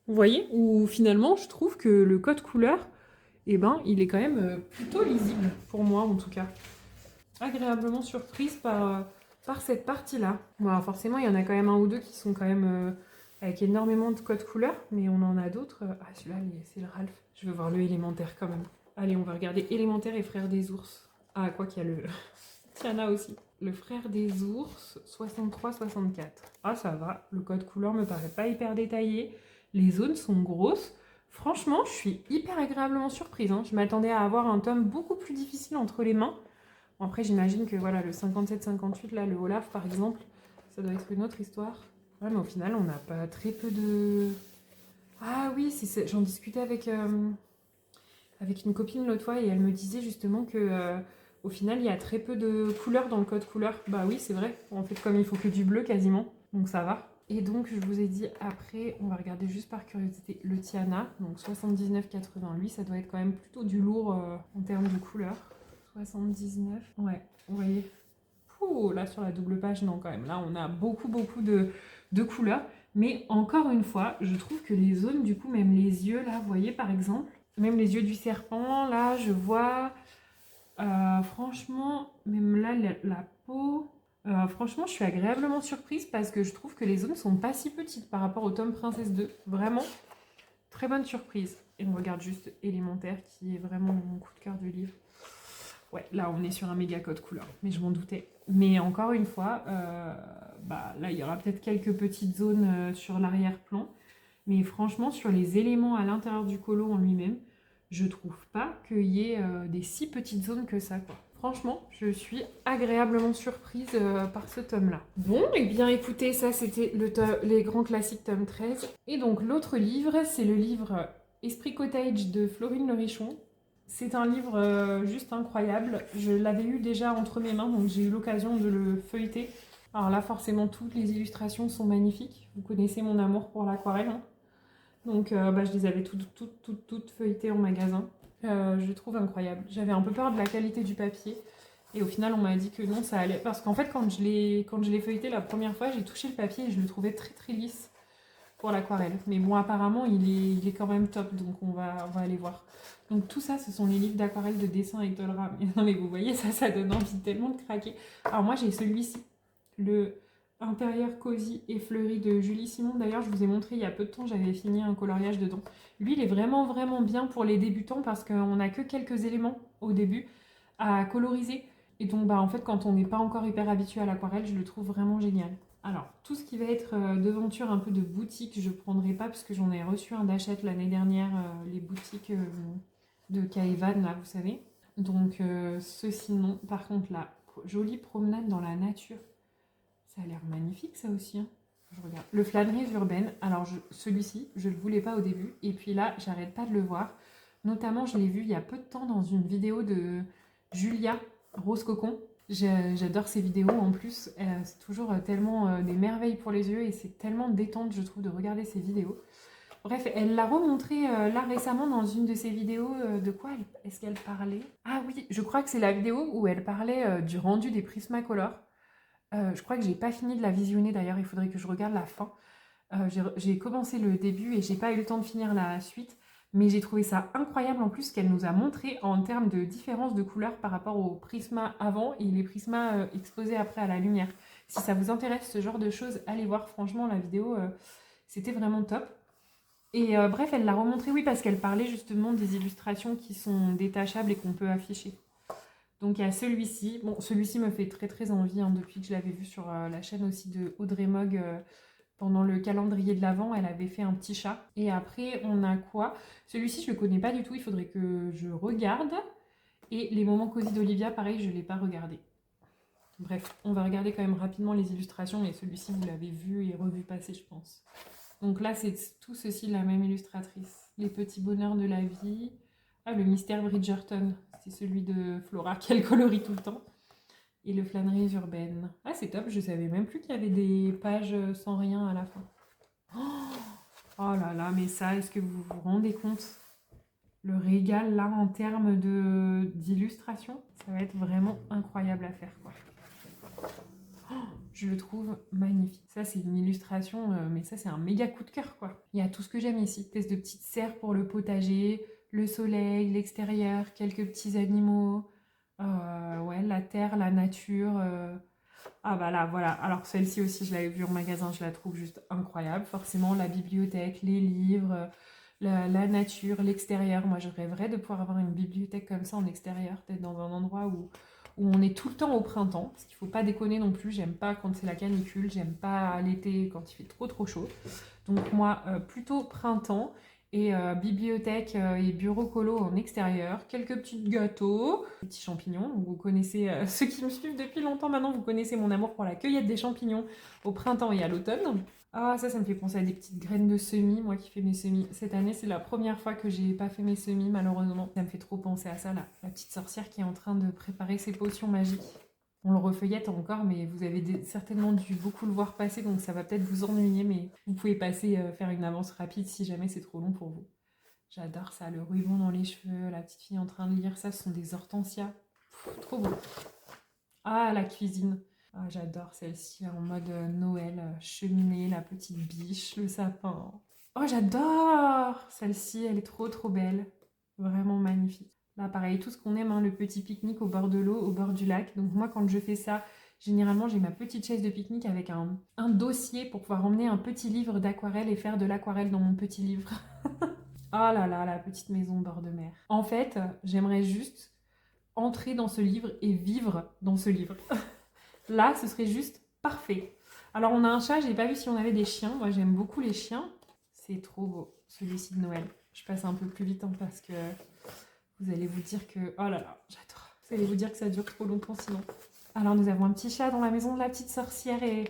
Vous voyez, où finalement, je trouve que le code couleur, eh ben, il est quand même plutôt lisible, pour moi en tout cas. Agréablement surprise par cette partie-là. Bon, forcément, il y en a quand même un ou deux qui sont quand même avec énormément de code couleur, mais on en a d'autres. Ah, celui-là, c'est le Ralph. Je veux voir le élémentaire quand même. Allez, on va regarder élémentaire et frère des ours. Ah, quoi qu'il y a le... Tiana aussi. Le frère des ours, 63-64. Ah, ça va. Le code couleur me paraît pas hyper détaillé. Les zones sont grosses. Franchement, je suis hyper agréablement surprise, hein. Je m'attendais à avoir un tome beaucoup plus difficile entre les mains. Bon, après, j'imagine que voilà, le 57-58, là, le Olaf, par exemple, ça doit être une autre histoire. Ouais, mais au final, on n'a pas très peu de... Ah oui, j'en discutais avec une copine l'autre fois et elle me disait justement que au final, il y a très peu de couleurs dans le code couleur. Bah oui, c'est vrai. En fait, comme il faut que du bleu quasiment, donc ça va. Et donc, je vous ai dit après, on va regarder juste par curiosité le Tiana, donc 79,80. Lui, ça doit être quand même plutôt du lourd en termes de couleur. 79, ouais, vous voyez. Ouh, là, sur la double page, non, quand même. Là, on a beaucoup de couleurs. Mais encore une fois, je trouve que les zones, du coup, même les yeux, là, vous voyez, par exemple, même les yeux du serpent, là, je vois... franchement, même là, la peau... franchement, je suis agréablement surprise parce que je trouve que les zones sont pas si petites par rapport au tome Princesse 2. Vraiment, très bonne surprise. Et on regarde juste Élémentaire, qui est vraiment mon coup de cœur du livre. Ouais, là, on est sur un méga code couleur, mais je m'en doutais. Mais encore une fois, bah, là, il y aura peut-être quelques petites zones sur l'arrière-plan. Mais franchement, sur les éléments à l'intérieur du colo en lui-même, je trouve pas qu'il y ait des si petites zones que ça, quoi. Franchement, je suis agréablement surprise par ce tome-là. Bon, et bien écoutez, ça c'était les grands classiques tome 13. Et donc l'autre livre, c'est le livre Esprit Cottage de Florine Le Richon. C'est un livre juste incroyable. Je l'avais eu déjà entre mes mains, donc j'ai eu l'occasion de le feuilleter. Alors là, forcément, toutes les illustrations sont magnifiques. Vous connaissez mon amour pour l'aquarelle, hein. Donc bah, je les avais toutes feuilletées en magasin. Je les trouve incroyables. J'avais un peu peur de la qualité du papier. Et au final, on m'a dit que non, ça allait. Parce qu'en fait, quand je l'ai feuilleté la première fois, j'ai touché le papier et je le trouvais très très lisse pour l'aquarelle. Mais bon, apparemment, il est quand même top. Donc on va aller voir. Donc tout ça, ce sont les livres d'aquarelle de dessin avec Dolram. Non mais vous voyez, ça donne envie tellement de craquer. Alors moi, j'ai celui-ci. Le intérieur cosy et fleuri de Julie Simon. D'ailleurs, je vous ai montré il y a peu de temps, j'avais fini un coloriage dedans. Lui, il est vraiment, vraiment bien pour les débutants parce qu'on n'a que quelques éléments au début à coloriser. Et donc, bah, en fait, quand on n'est pas encore hyper habitué à l'aquarelle, je le trouve vraiment génial. Alors, tout ce qui va être devanture un peu de boutique, je ne prendrai pas parce que j'en ai reçu un d'Hachette l'année dernière, les boutiques de Caevan, là, vous savez. Donc, ceci non. Par contre, la jolie promenade dans la nature. Ça a l'air magnifique, ça aussi, hein. Je regarde. Le flâneries urbaine. Alors, celui-ci, je ne le voulais pas au début. Et puis là, j'arrête pas de le voir. Notamment, je l'ai vu il y a peu de temps dans une vidéo de Julia Rose Cocon. J'adore ces vidéos en plus. C'est toujours tellement des merveilles pour les yeux et c'est tellement détente, je trouve, de regarder ces vidéos. Bref, elle l'a remontré là récemment dans une de ses vidéos. De quoi est-ce qu'elle parlait? Ah oui, je crois que c'est la vidéo où elle parlait du rendu des Prismacolor. Je crois que j'ai pas fini de la visionner d'ailleurs, il faudrait que je regarde la fin. J'ai commencé le début et j'ai pas eu le temps de finir la suite, mais j'ai trouvé ça incroyable en plus qu'elle nous a montré en termes de différence de couleur par rapport aux prismas avant et les prismas exposés après à la lumière. Si ça vous intéresse ce genre de choses, allez voir, franchement la vidéo, C'était vraiment top. Et bref, elle l'a remontré, oui, parce qu'elle parlait justement des illustrations qui sont détachables et qu'on peut afficher. Donc il y a celui-ci. Bon, celui-ci me fait très très envie hein, depuis que je l'avais vu sur la chaîne aussi de Audrey Mogg pendant le calendrier de l'Avent. Elle avait fait un petit chat. Et après, on a quoi? Celui-ci, je le connais pas du tout. Il faudrait que je regarde. Et les moments cosy d'Olivia, pareil, je ne l'ai pas regardé. Bref, on va regarder quand même rapidement les illustrations. Mais celui-ci, vous l'avez vu et revu passer, je pense. Donc là, c'est tout ceci de la même illustratrice. Les petits bonheurs de la vie. Ah, le mystère Bridgerton. C'est celui de Flora qu'elle colorie tout le temps. Et le flâneries urbaines. Ah, c'est top. Je savais même plus qu'il y avait des pages sans rien à la fin. Oh là là, mais ça, est-ce que vous vous rendez compte? Le régal, là, en termes d'illustration, ça va être vraiment incroyable à faire, quoi. Je le trouve magnifique. Ça, c'est une illustration, mais ça, c'est un méga coup de cœur, quoi. Il y a tout ce que j'aime ici. Espèce de petites serres pour le potager, le soleil, l'extérieur, quelques petits animaux, ouais, la terre, la nature. Ah bah là, voilà. Alors celle-ci aussi, je l'avais vue en magasin, je la trouve juste incroyable. Forcément, la bibliothèque, les livres, la nature, l'extérieur. Moi, je rêverais de pouvoir avoir une bibliothèque comme ça en extérieur, peut-être dans un endroit où on est tout le temps au printemps, parce qu'il ne faut pas déconner non plus, j'aime pas quand c'est la canicule, j'aime pas l'été quand il fait trop chaud. Donc moi, plutôt printemps, et bibliothèque et bureau colo en extérieur, quelques petits gâteaux, des petits champignons. Donc vous connaissez, ceux qui me suivent depuis longtemps maintenant, vous connaissez mon amour pour la cueillette des champignons au printemps et à l'automne. Ah, ça me fait penser à des petites graines de semis, moi qui fais mes semis. Cette année, c'est la première fois que j'ai pas fait mes semis, malheureusement. Ça me fait trop penser à ça, là. La petite sorcière qui est en train de préparer ses potions magiques. On le refeuillette encore, mais vous avez certainement dû beaucoup le voir passer, donc ça va peut-être vous ennuyer, mais vous pouvez passer, faire une avance rapide si jamais c'est trop long pour vous. J'adore ça, le ruban dans les cheveux, la petite fille en train de lire ça, ce sont des hortensias. Trop beau. Ah, la cuisine. Ah, j'adore celle-ci en mode Noël, cheminée, la petite biche, le sapin. Oh, j'adore celle-ci, elle est trop belle. Vraiment magnifique. Là, pareil, tout ce qu'on aime, hein, le petit pique-nique au bord de l'eau, au bord du lac. Donc moi, quand je fais ça, généralement, j'ai ma petite chaise de pique-nique avec un dossier pour pouvoir emmener un petit livre d'aquarelle et faire de l'aquarelle dans mon petit livre. Oh là là, la petite maison au bord de mer. En fait, j'aimerais juste entrer dans ce livre et vivre dans ce livre. Là, ce serait juste parfait. Alors, on a un chat, j'ai pas vu si on avait des chiens. Moi, j'aime beaucoup les chiens. C'est trop beau, celui-ci de Noël. Je passe un peu plus vite hein, parce que vous allez vous dire que... Oh là là, j'adore. Vous allez vous dire que ça dure trop longtemps sinon. Alors, nous avons un petit chat dans la maison de la petite sorcière et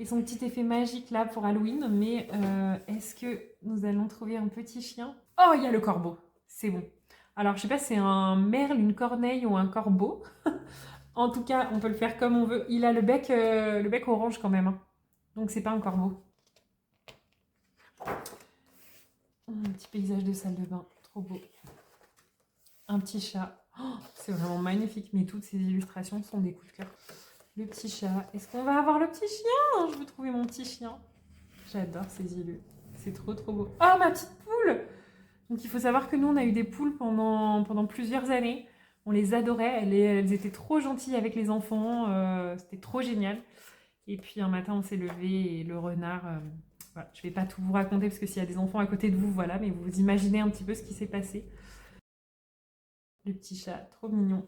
son petit effet magique là pour Halloween. Mais est-ce que nous allons trouver un petit chien? Oh, il y a le corbeau. C'est bon. Alors, je sais pas si c'est un merle, une corneille ou un corbeau. En tout cas, on peut le faire comme on veut. Il a le bec orange quand même. Hein. Donc, c'est pas un corbeau. Un petit paysage de salle de bain. Trop beau. Un petit chat. Oh, c'est vraiment magnifique. Mais toutes ces illustrations sont des coups de cœur. Le petit chat. Est-ce qu'on va avoir le petit chien? Je veux trouver mon petit chien. J'adore ces illus. C'est trop beau. Oh, ma petite poule! Donc, il faut savoir que nous, on a eu des poules pendant plusieurs années. On les adorait. Elles étaient trop gentilles avec les enfants. C'était trop génial. Et puis, un matin, on s'est levé et le renard... voilà. Je ne vais pas tout vous raconter parce que s'il y a des enfants à côté de vous, voilà. Mais vous imaginez un petit peu ce qui s'est passé. Le petit chat, trop mignon.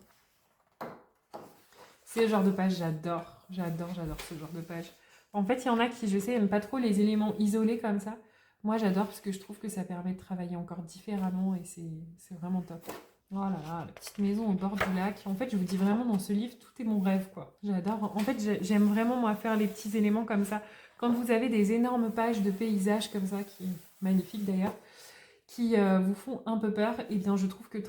C'est le genre de page, j'adore. J'adore ce genre de page. En fait, il y en a qui, je sais, n'aiment pas trop les éléments isolés comme ça. Moi, j'adore parce que je trouve que ça permet de travailler encore différemment et c'est vraiment top. Oh là là, la petite maison au bord du lac. En fait, je vous dis vraiment, dans ce livre, tout est mon rêve, quoi. J'adore. En fait, j'aime vraiment, moi, faire les petits éléments comme ça. Quand vous avez des énormes pages de paysages comme ça, qui est magnifique d'ailleurs, qui vous font un peu peur, et bien je trouve que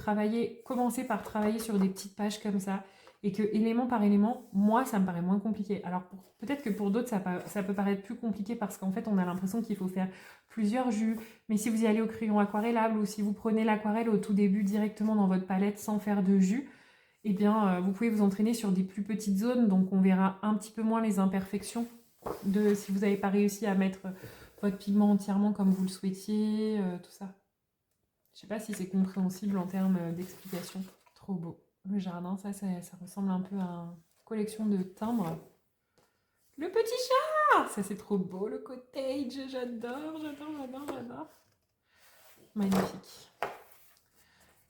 commencer par travailler sur des petites pages comme ça, et que élément par élément, moi ça me paraît moins compliqué. Alors peut-être que pour d'autres ça peut paraître plus compliqué parce qu'en fait on a l'impression qu'il faut faire plusieurs jus, mais si vous y allez au crayon aquarellable ou si vous prenez l'aquarelle au tout début directement dans votre palette sans faire de jus, et bien vous pouvez vous entraîner sur des plus petites zones, donc on verra un petit peu moins les imperfections si vous n'avez pas réussi à mettre votre pigment entièrement comme vous le souhaitiez, tout ça. Je sais pas si c'est compréhensible en termes d'explication. Trop beau. Le jardin, ça ressemble un peu à une collection de timbres. Le petit chat! Ah, ça c'est trop beau le cottage, j'adore, j'adore, j'adore, j'adore. Magnifique.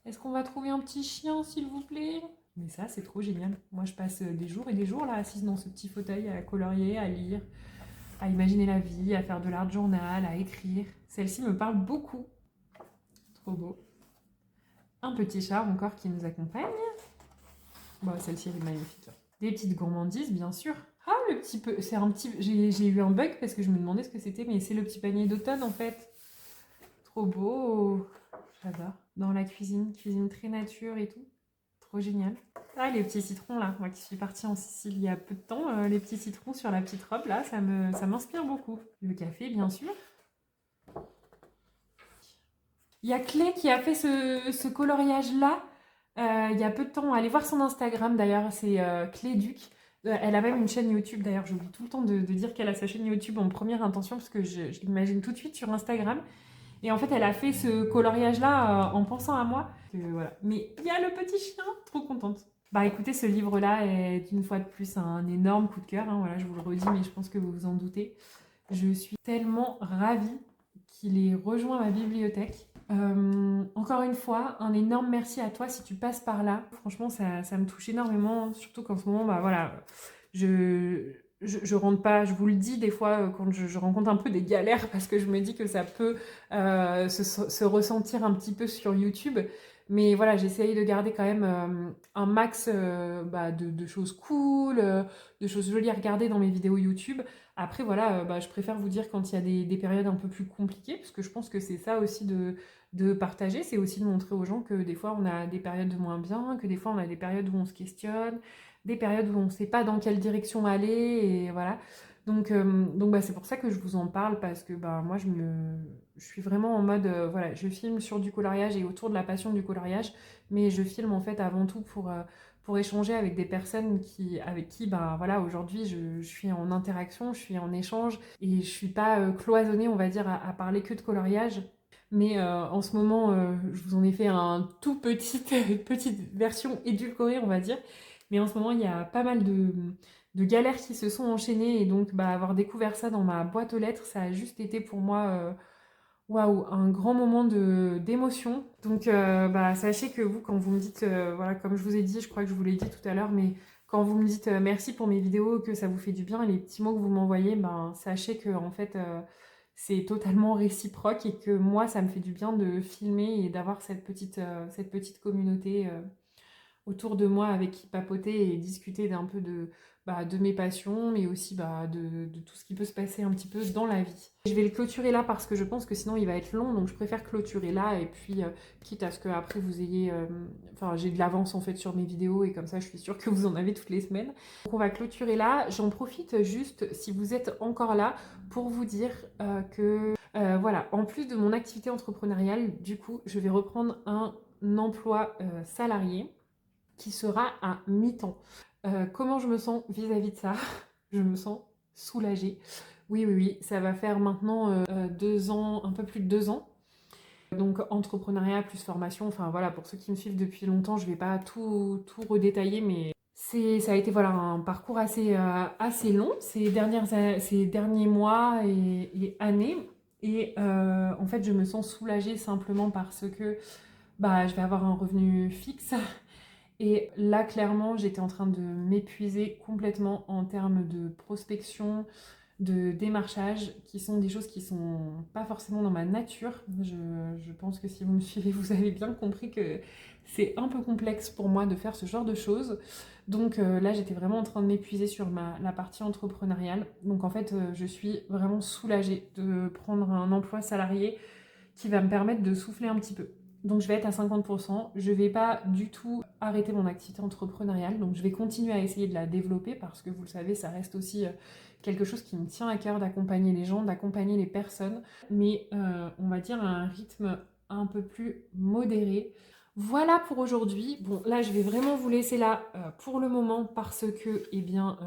Est-ce qu'on va trouver un petit chien, s'il vous plaît? Mais ça, c'est trop génial. Moi, je passe des jours et des jours là, assise dans ce petit fauteuil à colorier, à lire, à imaginer la vie, à faire de l'art journal, à écrire. Celle-ci me parle beaucoup. Trop beau. Un petit chat encore qui nous accompagne. Bon, celle-ci, elle est magnifique. Des petites gourmandises, bien sûr. Ah, le petit peu... C'est un petit... J'ai eu un bug parce que je me demandais ce que c'était, mais c'est le petit panier d'automne, en fait. Trop beau. J'adore. Dans la cuisine très nature et tout. Trop génial. Ah, les petits citrons, là. Moi qui suis partie en Sicile il y a peu de temps, les petits citrons sur la petite robe, là, ça m'inspire beaucoup. Le café, bien sûr. Il y a Clé qui a fait ce coloriage-là il y a peu de temps. Allez voir son Instagram d'ailleurs, c'est Clé Duc. Elle a même une chaîne YouTube d'ailleurs, j'oublie tout le temps de dire qu'elle a sa chaîne YouTube en première intention parce que je l'imagine tout de suite sur Instagram. Et en fait, elle a fait ce coloriage-là en pensant à moi. Voilà. Mais il y a le petit chien, trop contente. Bah écoutez, ce livre-là est une fois de plus un énorme coup de cœur. Hein. Voilà, je vous le redis, mais je pense que vous vous en doutez. Je suis tellement ravie qu'il ait rejoint ma bibliothèque. Encore une fois, un énorme merci à toi si tu passes par là. Franchement, ça me touche énormément, surtout qu'en ce moment, bah voilà, je rentre pas, je vous le dis des fois quand je rencontre un peu des galères parce que je me dis que ça peut se ressentir un petit peu sur YouTube. Mais voilà, j'essaye de garder quand même un max de choses cool, de choses jolies à regarder dans mes vidéos YouTube. Après, voilà, je préfère vous dire quand il y a des périodes un peu plus compliquées, parce que je pense que c'est ça aussi de partager, c'est aussi de montrer aux gens que des fois on a des périodes de moins bien, que des fois on a des périodes où on se questionne, des périodes où on ne sait pas dans quelle direction aller, et voilà. Donc c'est pour ça que je vous en parle, parce que moi je suis vraiment en mode, voilà, je filme sur du coloriage et autour de la passion du coloriage, mais je filme en fait avant tout pour échanger avec des personnes avec qui voilà, aujourd'hui je suis en interaction, je suis en échange, et je suis pas cloisonnée, on va dire, à parler que de coloriage. Mais en ce moment, je vous en ai fait un tout petite version édulcorée, on va dire. Mais en ce moment, il y a pas mal de galères qui se sont enchaînées. Et donc, avoir découvert ça dans ma boîte aux lettres, ça a juste été pour moi waouh, un grand moment d'émotion. Donc, sachez que vous, quand vous me dites, voilà, comme je vous ai dit, je crois que je vous l'ai dit tout à l'heure, mais quand vous me dites merci pour mes vidéos, que ça vous fait du bien, et les petits mots que vous m'envoyez, sachez que en fait, c'est totalement réciproque et que moi, ça me fait du bien de filmer et d'avoir cette petite communauté autour de moi avec qui papoter et discuter d'un peu de mes passions, mais aussi de tout ce qui peut se passer un petit peu dans la vie. Je vais le clôturer là parce que je pense que sinon il va être long, donc je préfère clôturer là, et puis quitte à ce que après vous ayez... Enfin, j'ai de l'avance en fait sur mes vidéos, et comme ça je suis sûre que vous en avez toutes les semaines. Donc on va clôturer là. J'en profite juste, si vous êtes encore là, pour vous dire que... voilà, en plus de mon activité entrepreneuriale, du coup, je vais reprendre un emploi salarié qui sera à mi-temps. Comment je me sens vis-à-vis de ça? Je me sens soulagée. Oui, oui, oui, ça va faire maintenant 2 ans, un peu plus de 2 ans. Donc entrepreneuriat plus formation, enfin voilà, pour ceux qui me suivent depuis longtemps, je ne vais pas tout redétailler, mais ça a été voilà, un parcours assez long ces derniers mois et années. Et en fait, je me sens soulagée simplement parce que je vais avoir un revenu fixe. Et là, clairement, j'étais en train de m'épuiser complètement en termes de prospection, de démarchage, qui sont des choses qui sont pas forcément dans ma nature. Je pense que si vous me suivez, vous avez bien compris que c'est un peu complexe pour moi de faire ce genre de choses. Donc là, j'étais vraiment en train de m'épuiser sur la partie entrepreneuriale. Donc en fait, je suis vraiment soulagée de prendre un emploi salarié qui va me permettre de souffler un petit peu. Donc je vais être à 50%, je ne vais pas du tout arrêter mon activité entrepreneuriale, donc je vais continuer à essayer de la développer parce que vous le savez, ça reste aussi quelque chose qui me tient à cœur d'accompagner les gens, d'accompagner les personnes, mais on va dire à un rythme un peu plus modéré. Voilà pour aujourd'hui. Bon, là, je vais vraiment vous laisser là pour le moment parce que,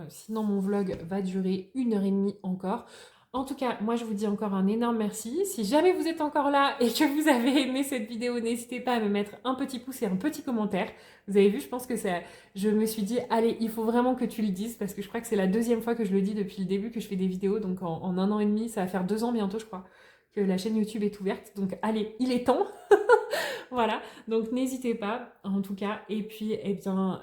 sinon mon vlog va durer 1h30 encore. En tout cas, moi je vous dis encore un énorme merci. Si jamais vous êtes encore là et que vous avez aimé cette vidéo, n'hésitez pas à me mettre un petit pouce et un petit commentaire. Vous avez vu, je pense que ça, je me suis dit, allez, il faut vraiment que tu le dises parce que je crois que c'est la deuxième fois que je le dis depuis le début que je fais des vidéos. Donc en 1 an et demi, ça va faire 2 ans bientôt, je crois, que la chaîne YouTube est ouverte. Donc allez, il est temps. Voilà, donc n'hésitez pas en tout cas. Et puis, eh bien,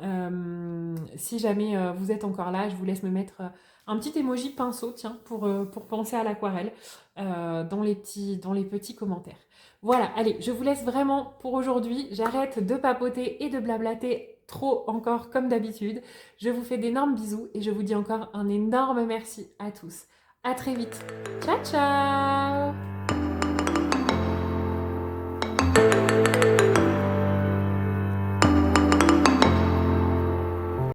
si jamais vous êtes encore là, je vous laisse me mettre un petit emoji pinceau, tiens, pour penser à l'aquarelle dans les petits commentaires. Voilà, allez, je vous laisse vraiment pour aujourd'hui. J'arrête de papoter et de blablater trop encore comme d'habitude. Je vous fais d'énormes bisous et je vous dis encore un énorme merci à tous. À très vite. Ciao, ciao!